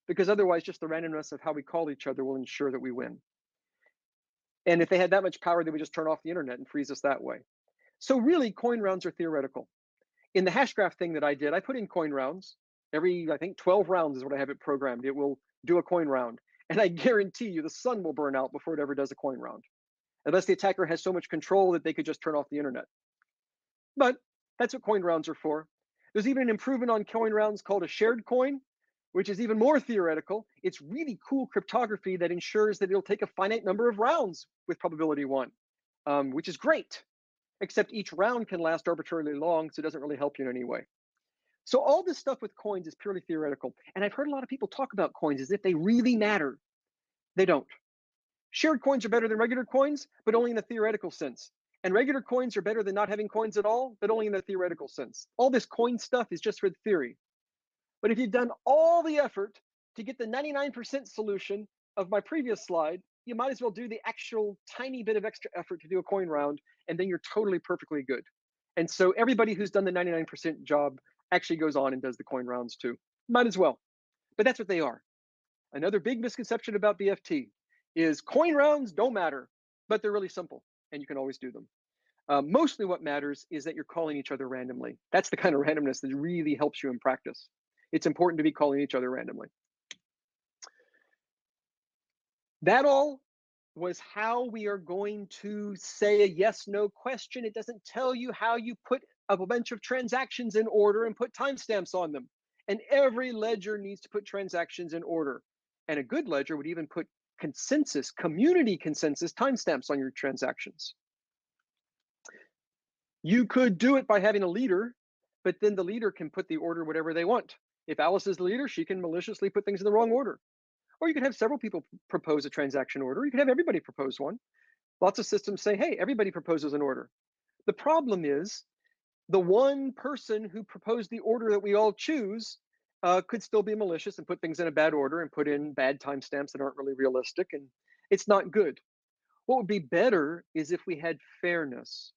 because otherwise just the randomness of how we call each other will ensure that we win. And if they had that much power, they would just turn off the internet and freeze us that way. So really, coin rounds are theoretical. In the Hashgraph thing that I did, I put in coin rounds. Every, I think, 12 rounds is what I have it programmed. It will do a coin round. And I guarantee you the sun will burn out before it ever does a coin round, unless the attacker has so much control that they could just turn off the internet. But that's what coin rounds are for. There's even an improvement on coin rounds called a shared coin, which is even more theoretical. It's really cool cryptography that ensures that it'll take a finite number of rounds with probability 1, which is great, except each round can last arbitrarily long, so it doesn't really help you in any way. So all this stuff with coins is purely theoretical. And I've heard a lot of people talk about coins as if they really matter. They don't. Shared coins are better than regular coins, but only in the theoretical sense. And regular coins are better than not having coins at all, but only in the theoretical sense. All this coin stuff is just for the theory. But if you've done all the effort to get the 99% solution of my previous slide, you might as well do the actual tiny bit of extra effort to do a coin round, and then you're totally perfectly good. And so everybody who's done the 99% job actually goes on and does the coin rounds too. Might as well. But that's what they are. Another big misconception about BFT is coin rounds don't matter, but they're really simple and you can always do them. Mostly what matters is that you're calling each other randomly. That's the kind of randomness that really helps you in practice. It's important to be calling each other randomly. That all was how we are going to say a yes/no question. It doesn't tell you how you put a bunch of transactions in order and put timestamps on them. And every ledger needs to put transactions in order. And a good ledger would even put consensus, community consensus timestamps on your transactions. You could do it by having a leader, but then the leader can put the order whatever they want. If Alice is the leader, she can maliciously put things in the wrong order. Or you could have several people propose a transaction order. You could have everybody propose one. Lots of systems say, hey, everybody proposes an order. The problem is the one person who proposed the order that we all choose could still be malicious and put things in a bad order and put in bad timestamps that aren't really realistic. And it's not good. What would be better is if we had fairness,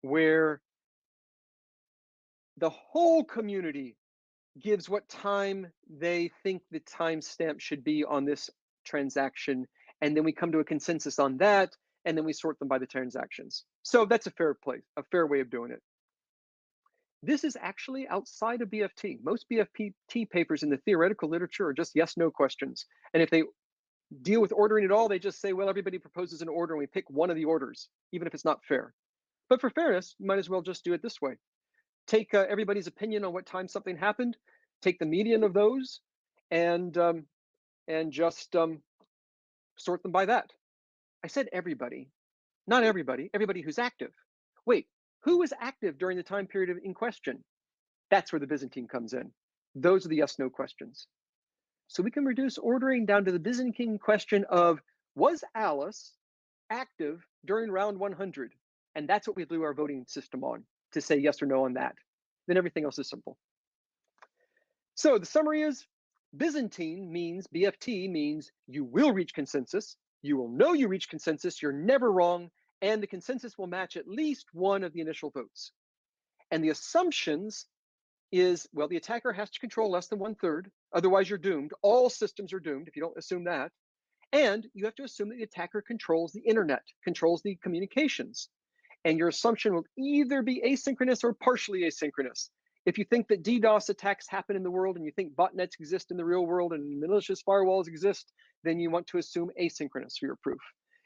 where the whole community gives what time they think the timestamp should be on this transaction, and then we come to a consensus on that, and then we sort them by the transactions. So that's a fair way of doing it. This is actually outside of BFT. Most BFT papers in the theoretical literature are just yes/no questions. And if they deal with ordering at all, they just say, well, everybody proposes an order and we pick one of the orders, even if it's not fair. But for fairness, you might as well just do it this way. Take everybody's opinion on what time something happened, take the median of those, and just sort them by that. I said everybody, not everybody, everybody who's active. Wait, who was active during the time period in question? That's where the Byzantine comes in. Those are the yes/no questions. So we can reduce ordering down to the Byzantine question of, was Alice active during round 100? And that's what we do our voting system on, to say yes or no on that. Then everything else is simple. So the summary is, Byzantine means, BFT means, you will reach consensus, you will know you reach consensus, you're never wrong, and the consensus will match at least one of the initial votes. And the assumptions is, well, the attacker has to control less than 1/3, otherwise you're doomed. All systems are doomed if you don't assume that. And you have to assume that the attacker controls the internet, controls the communications. And your assumption will either be asynchronous or partially asynchronous. If you think that DDoS attacks happen in the world and you think botnets exist in the real world and malicious firewalls exist, then you want to assume asynchronous for your proof.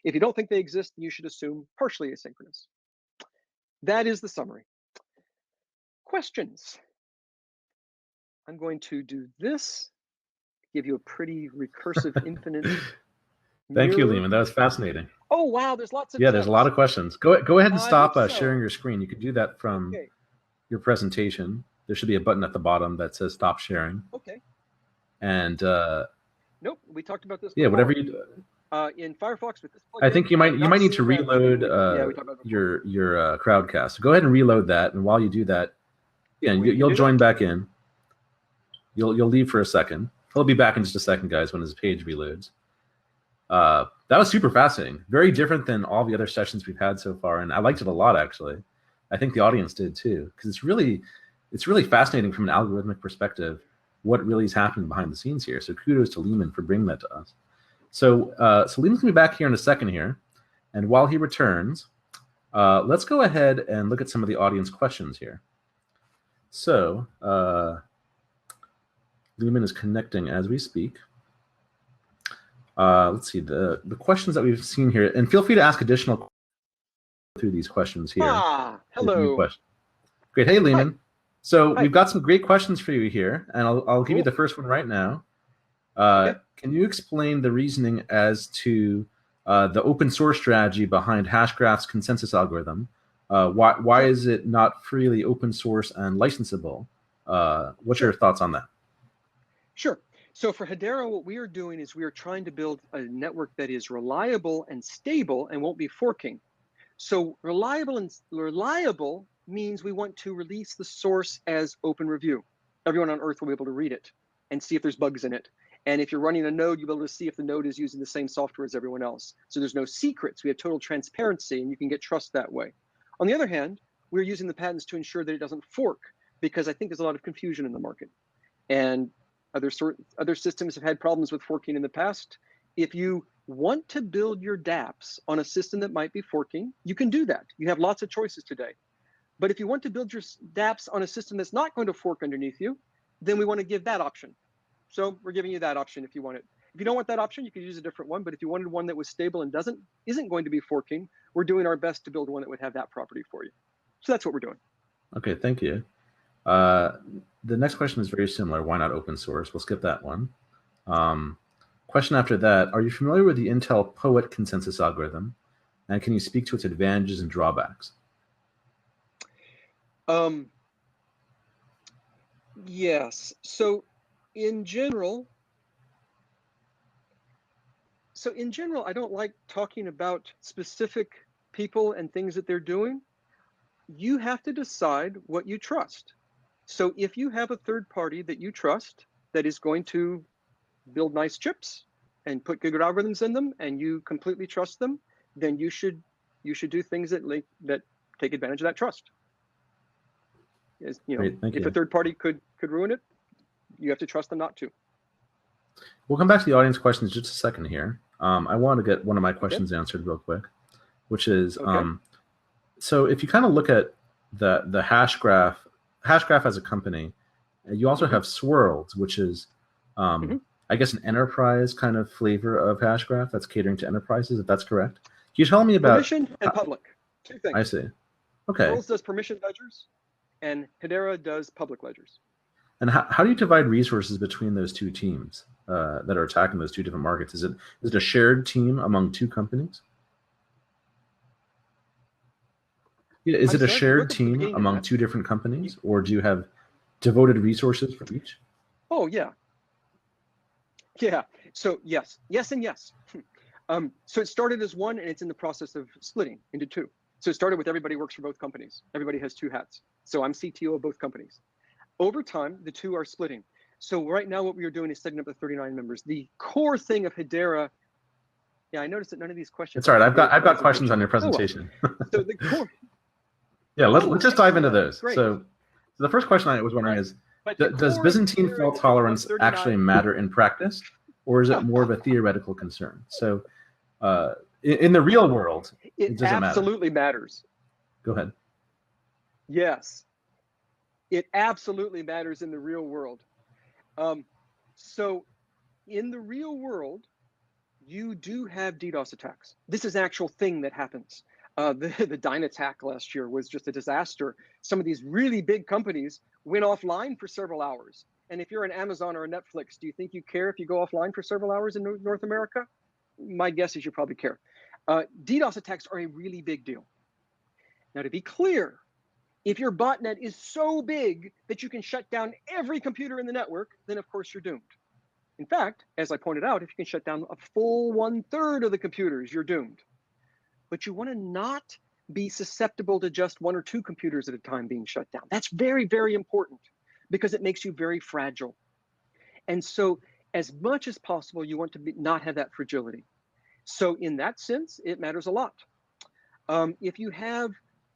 If you don't think they exist, you should assume partially asynchronous. That is the summary. Questions? I'm going to do this, give you a pretty recursive infinite Thank you, mirror. Leemon. That was fascinating. Oh, wow, there's lots of Yeah, there's a lot text. of questions. Go ahead and I hope stop so. sharing your screen. You could do that from Okay. your presentation. There should be a button at the bottom that says stop sharing. Okay. And Nope, we talked about this yeah, before. whatever you do. In Firefox with this plugin, I think you might need to reload yeah, we talked about it before. your Crowdcast. So go ahead and reload that, and while you do that, yeah, you'll join back in. You'll leave for a second. He'll be back in just a second, guys, when his page reloads. That was super fascinating. Very different than all the other sessions we've had so far, and I liked it a lot, actually. I think the audience did too, because it's really fascinating from an algorithmic perspective what really is happening behind the scenes here. So kudos to Leemon for bringing that to us. So Leemon's gonna be back here in a second here, and while he returns, let's go ahead and look at some of the audience questions here. So Leemon is connecting as we speak. Let's see the questions that we've seen here, and feel free to ask additional questions through these questions here. Hello. Great. Hey, Leemon. So Hi. we've got some great questions for you here, and I'll give you the first one right now. Okay. Can you explain the reasoning as to the open source strategy behind Hashgraph's consensus algorithm? Why is it not freely open source and licensable? What's your thoughts on that? Sure. So for Hedera, what we are doing is we are trying to build a network that is reliable and stable and won't be forking. So reliable means we want to release the source as open review. Everyone on Earth will be able to read it and see if there's bugs in it. And if you're running a node, you'll be able to see if the node is using the same software as everyone else. So there's no secrets. We have total transparency, and you can get trust that way. On the other hand, we're using the patents to ensure that it doesn't fork, because I think there's a lot of confusion in the market. And other systems have had problems with forking in the past. If you want to build your dApps on a system that might be forking, you can do that. You have lots of choices today. But if you want to build your dApps on a system that's not going to fork underneath you, then we want to give that option. So we're giving you that option if you want it. If you don't want that option, you could use a different one. But if you wanted one that was stable and isn't going to be forking, we're doing our best to build one that would have that property for you. So that's what we're doing. Okay, thank you. The next question is very similar. Why not open source? We'll skip that one. Question after that, are you familiar with the Intel POET consensus algorithm? And can you speak to its advantages and drawbacks? Yes. So in general, I don't like talking about specific people and things that they're doing. You have to decide what you trust. So if you have a third party that you trust that is going to build nice chips and put good algorithms in them, and you completely trust them, then you should do things that take advantage of that trust. Great, thank you. If a third party could ruin it, you have to trust them not to. We'll come back to the audience questions in just a second here. I want to get one of my questions answered real quick, which is, so if you kind of look at the Hashgraph as a company, you also have Swirlds, which is, I guess, an enterprise kind of flavor of Hashgraph that's catering to enterprises, if that's correct. Can you tell me about permission and public? Two things. I see. Okay. Swirlds does permission ledgers, and Hedera does public ledgers. And how do you divide resources between those two teams that are attacking those two different markets? Is it a shared team among two companies? Yeah, is it a shared team among two different companies, or do you have devoted resources for each? Oh, yeah. Yeah. So yes, and yes. So it started as one, and it's in the process of splitting into two. So it started with everybody works for both companies. Everybody has two hats. So I'm CTO of both companies. Over time, the two are splitting. So right now what we are doing is setting up the 39 members. The core thing of Hedera, yeah, I noticed that none of these questions. It's all right. I've got questions on your presentation. Oh, well. So the core. Yeah, let's just dive into those. Great. So the first question I was wondering is, does Byzantine fault tolerance actually matter in practice, or is it more of a theoretical concern? So in the real world, it doesn't absolutely matters. Go ahead. Yes, it absolutely matters in the real world. So in the real world, you do have DDoS attacks. This is an actual thing that happens. The Dyn attack last year was just a disaster. Some of these really big companies went offline for several hours. And if you're an Amazon or a Netflix, do you think you care if you go offline for several hours in North America? My guess is you probably care. DDoS attacks are a really big deal. Now, to be clear, if your botnet is so big that you can shut down every computer in the network, then of course you're doomed. In fact, as I pointed out, if you can shut down a full 1/3 of the computers, you're doomed. But you want to not be susceptible to just 1 or 2 computers at a time being shut down. That's very, very important because it makes you very fragile. And so as much as possible, you want to not have that fragility. So in that sense, it matters a lot. If you have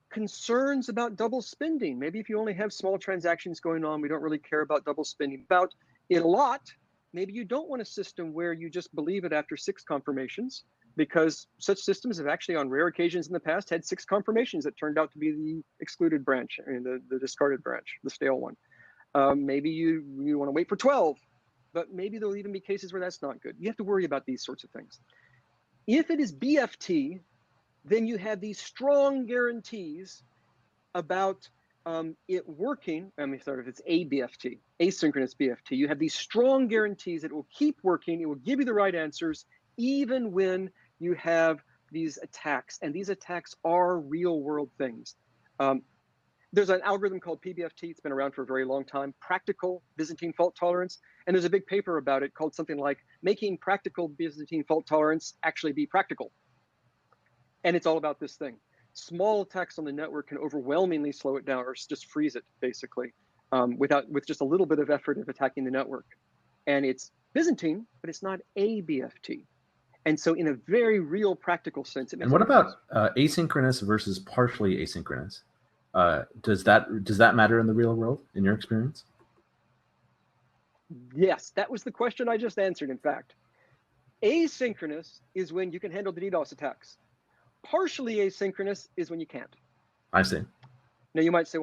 concerns about double spending, maybe if you only have small transactions going on, we don't really care about double spending about it a lot. Maybe you don't want a system where you just believe it after 6 confirmations, because such systems have actually on rare occasions in the past had 6 confirmations that turned out to be the excluded branch, I mean, the discarded branch, the stale one. Maybe you want to wait for 12, but maybe there'll even be cases where that's not good. You have to worry about these sorts of things. If it is BFT, then you have these strong guarantees about it working. I mean, sorry, if it's ABFT, asynchronous BFT, you have these strong guarantees that it will keep working. It will give you the right answers, even when you have these attacks. And these attacks are real world things. There's an algorithm called PBFT. It's been around for a very long time, practical Byzantine fault tolerance. And there's a big paper about it called something like making practical Byzantine fault tolerance actually be practical. And it's all about this thing. Small attacks on the network can overwhelmingly slow it down or just freeze it, basically, with just a little bit of effort of attacking the network. And it's Byzantine, but it's not ABFT. And so in a very real practical sense, it makes. And what about asynchronous versus partially asynchronous? Does that matter in the real world, in your experience? Yes, that was the question I just answered, in fact. Asynchronous is when you can handle the DDoS attacks. Partially asynchronous is when you can't. I see. Now you might say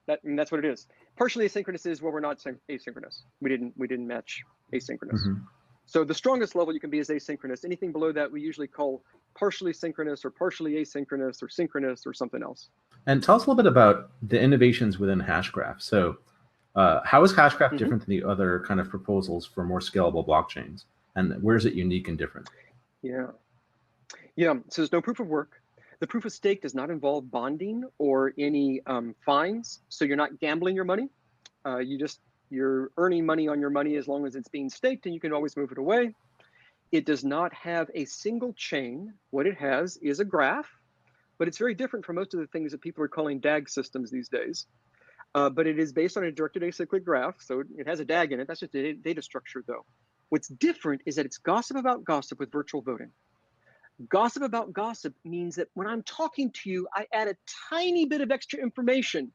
that's what it is. Partially asynchronous is where we're not asynchronous. We didn't match asynchronous. Mm-hmm. So the strongest level you can be is asynchronous. Anything below that we usually call partially synchronous or partially asynchronous or synchronous or something else. And tell us a little bit about the innovations within Hashgraph. So how is Hashgraph mm-hmm. different than the other kind of proposals for more scalable blockchains? And where is it unique and different? Yeah, so there's no proof of work. The proof of stake does not involve bonding or any fines. So you're not gambling your money. You're earning money on your money as long as it's being staked, and you can always move it away. It does not have a single chain. What it has is a graph, but it's very different from most of the things that people are calling DAG systems these days. But it is based on a directed acyclic graph, so it has a DAG in it. That's just a data structure, though. What's different is that it's gossip about gossip with virtual voting. Gossip about gossip means that when I'm talking to you, I add a tiny bit of extra information.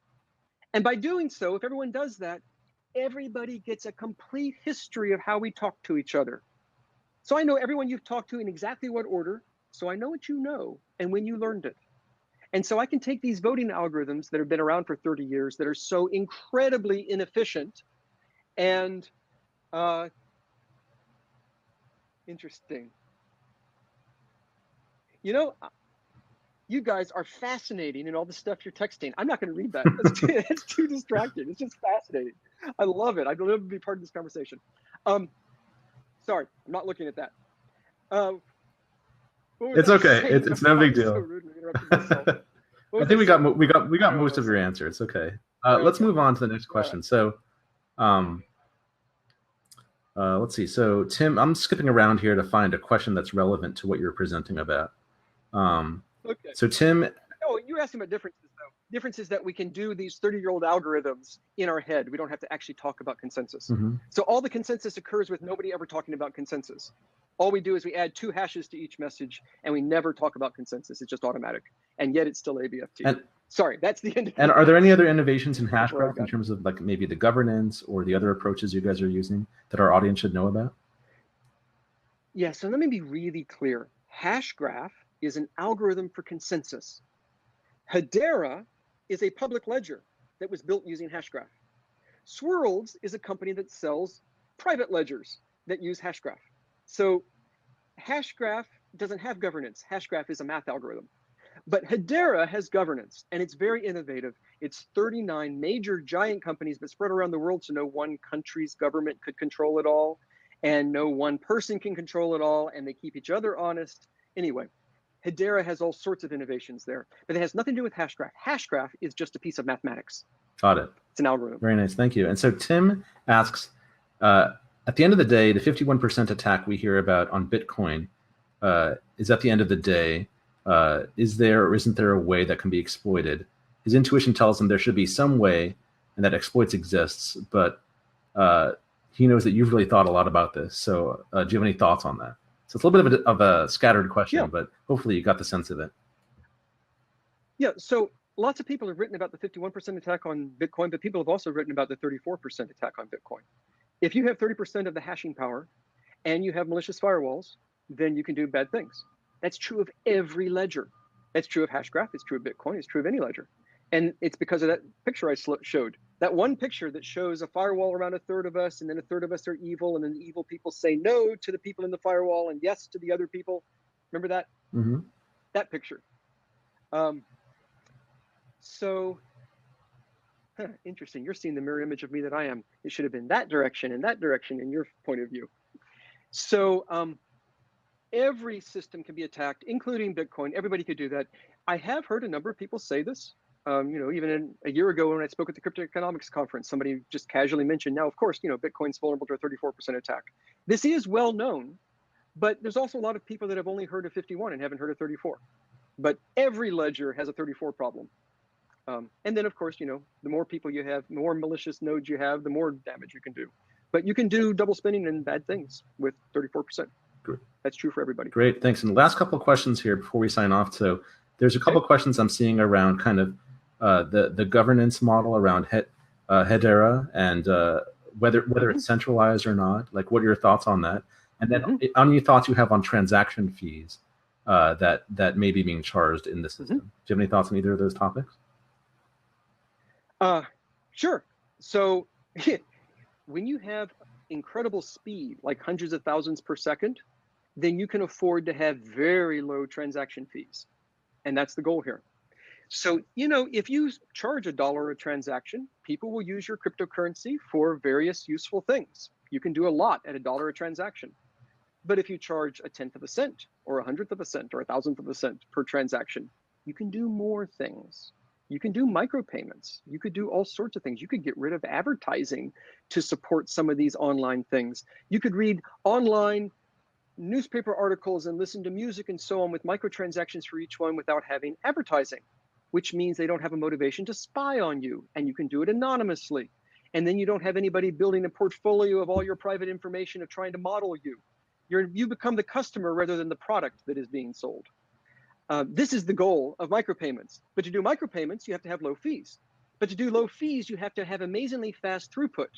And by doing so, if everyone does that, everybody gets a complete history of how we talk to each other. So I know everyone you've talked to in exactly what order, so I know what you know and when you learned it. And so I can take these voting algorithms that have been around for 30 years that are so incredibly inefficient and interesting. You know, you guys are fascinating in all the stuff you're texting. I'm not going to read that. It's too distracting. It's just fascinating. I love it. I'd love to be part of this conversation. Sorry, I'm not looking at that. It's okay. It's no big deal. I think we got most of your answer. It's okay. Let's move on to the next question. So, let's see. So, Tim, I'm skipping around here to find a question that's relevant to what you're presenting about. Okay. So, Tim. Oh, you're asking about differences, though. Differences that we can do these 30-year-old algorithms in our head. We don't have to actually talk about consensus. Mm-hmm. So all the consensus occurs with nobody ever talking about consensus. All we do is we add 2 hashes to each message, and we never talk about consensus. It's just automatic, and yet it's still ABFT. Sorry, that's the end. And are there any other innovations in Hashgraph in terms of like maybe the governance or the other approaches you guys are using that our audience should know about? Yeah, so let me be really clear. Hashgraph is an algorithm for consensus. Hedera is a public ledger that was built using Hashgraph. Swirls is a company that sells private ledgers that use Hashgraph. So Hashgraph doesn't have governance. Hashgraph is a math algorithm. But Hedera has governance, and it's very innovative. It's 39 major giant companies, but spread around the world, so no one country's government could control it all, and no one person can control it all, and they keep each other honest. Anyway, Hedera has all sorts of innovations there, but it has nothing to do with Hashgraph. Hashgraph is just a piece of mathematics. Got it. It's an algorithm. Very nice. Thank you. And so Tim asks, at the end of the day, the 51% attack we hear about on Bitcoin is at the end of the day. Is there or isn't there a way that can be exploited? His intuition tells him there should be some way and that exploits exists, but he knows that you've really thought a lot about this. So do you have any thoughts on that? So it's a little bit of a scattered question, but hopefully you got the sense of it. Yeah, so lots of people have written about the 51% attack on Bitcoin, but people have also written about the 34% attack on Bitcoin. If you have 30% of the hashing power and you have malicious firewalls, then you can do bad things. That's true of every ledger. That's true of Hashgraph, it's true of Bitcoin, it's true of any ledger. And it's because of that picture I showed. That one picture that shows a firewall around a third of us, and then a third of us are evil, and then the evil people say no to the people in the firewall and yes to the other people. Remember that? Mm-hmm. That picture. Interesting. You're seeing the mirror image of me that I am. It should have been that direction and that direction in your point of view. So every system can be attacked, including Bitcoin. Everybody could do that. I have heard a number of people say this. Even a year ago when I spoke at the Crypto Economics Conference, somebody just casually mentioned, now, of course, Bitcoin's vulnerable to a 34% attack. This is well known, but there's also a lot of people that have only heard of 51 and haven't heard of 34. But every ledger has a 34 problem. And then, of course, the more people you have, the more malicious nodes you have, the more damage you can do. But you can do double spending and bad things with 34%. Great. That's true for everybody. Great, thanks. And the last couple of questions here before we sign off. So there's a couple of questions I'm seeing around kind of the governance model around Hedera and whether it's centralized or not. Like, what are your thoughts on that? And then any thoughts you have on transaction fees that may be being charged in the system. Do you have any thoughts on either of those topics? Sure. So when you have incredible speed, like hundreds of thousands per second, then you can afford to have very low transaction fees. And that's the goal here. So, if you charge $1 a transaction, people will use your cryptocurrency for various useful things. You can do a lot at $1 a transaction. But if you charge a 1/10 of a cent or a 100th of a cent or a 1,000th of a cent per transaction, you can do more things. You can do micropayments. You could do all sorts of things. You could get rid of advertising to support some of these online things. You could read online newspaper articles and listen to music and so on with microtransactions for each one without having advertising, which means they don't have a motivation to spy on you, and you can do it anonymously. And then you don't have anybody building a portfolio of all your private information of trying to model you. You become the customer rather than the product that is being sold. This is the goal of micropayments. But to do micropayments, you have to have low fees. But to do low fees, you have to have amazingly fast throughput.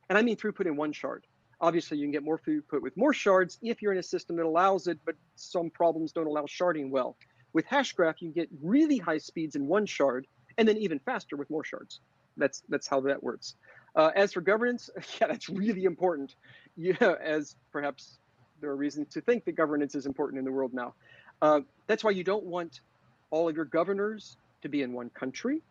And I mean throughput in one shard. Obviously, you can get more throughput with more shards if you're in a system that allows it, but some problems don't allow sharding well. With Hashgraph, you get really high speeds in one shard, and then even faster with more shards. That's how that works. As for governance, yeah, that's really important. Yeah, as perhaps there are reasons to think that governance is important in the world now. That's why you don't want all of your governors to be in one country,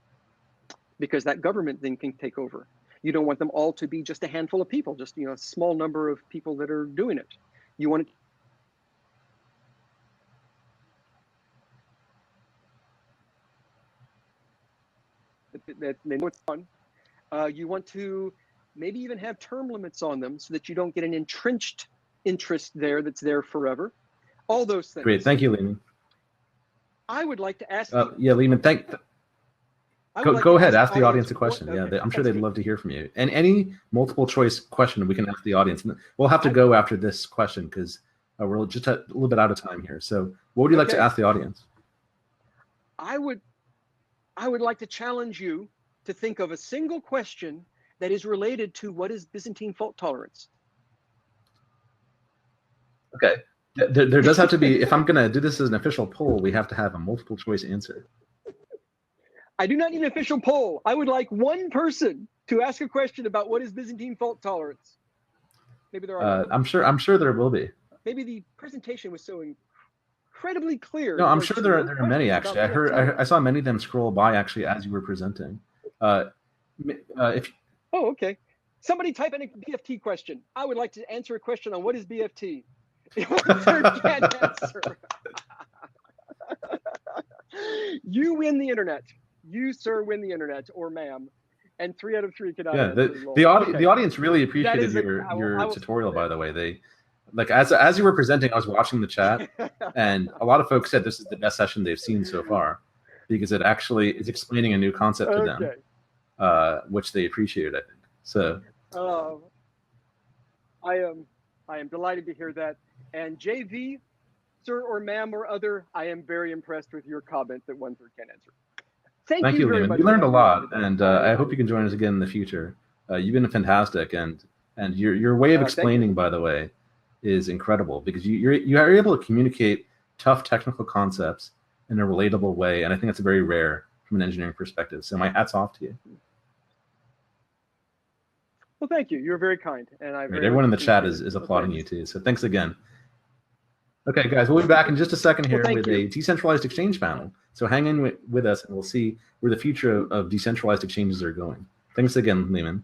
because that government then can take over. You don't want them all to be just a handful of people, just a small number of people that are doing it. You want that they know it's fun. You want to maybe even have term limits on them so that you don't get an entrenched interest there that's there forever. All those things. Great, thank you, Leemon. I would like to ask. Yeah, Leemon, go ahead, ask the audience a question. Okay, I'm sure they'd love to hear from you. And any multiple choice question we can ask the audience. We'll have to go after this question because we're just a little bit out of time here. So what would you like to ask the audience? I would like to challenge you to think of a single question that is related to what is Byzantine fault tolerance. Okay. There does have to be, if I'm going to do this as an official poll, we have to have a multiple choice answer. I do not need an official poll. I would like one person to ask a question about what is Byzantine fault tolerance. Maybe there are. I'm sure there will be. Maybe the presentation was so incredibly clear. No, I'm sure there are many actually. I saw many of them scroll by actually as you were presenting. Oh, okay. Somebody type in a BFT question. I would like to answer a question on what is BFT. Can't answer. You win the internet. You, sir, win the internet, or ma'am. And 3 out of 3 cannot Yeah, answer. the audience really appreciated is your tutorial, by the way. They like as you were presenting, I was watching the chat, and a lot of folks said this is the best session they've seen so far because it actually is explaining a new concept to them, which they appreciated, I think. So I am delighted to hear that. And JV, sir or ma'am or other, I am very impressed with your comment that 1/3 can't answer. Thank you very Leemon. much. We learned a lot, and I hope you can join us again in the future. You've been fantastic, and your way of explaining, by the way, is incredible because you are able to communicate tough technical concepts in a relatable way, and I think that's very rare from an engineering perspective. So my hat's off to you. Well, thank you. You're very kind, and everyone in the chat is applauding you too. So thanks again. Okay, guys, we'll be back in just a second here with a decentralized exchange panel. So hang in with us, and we'll see where the future of decentralized exchanges are going. Thanks again, Leemon.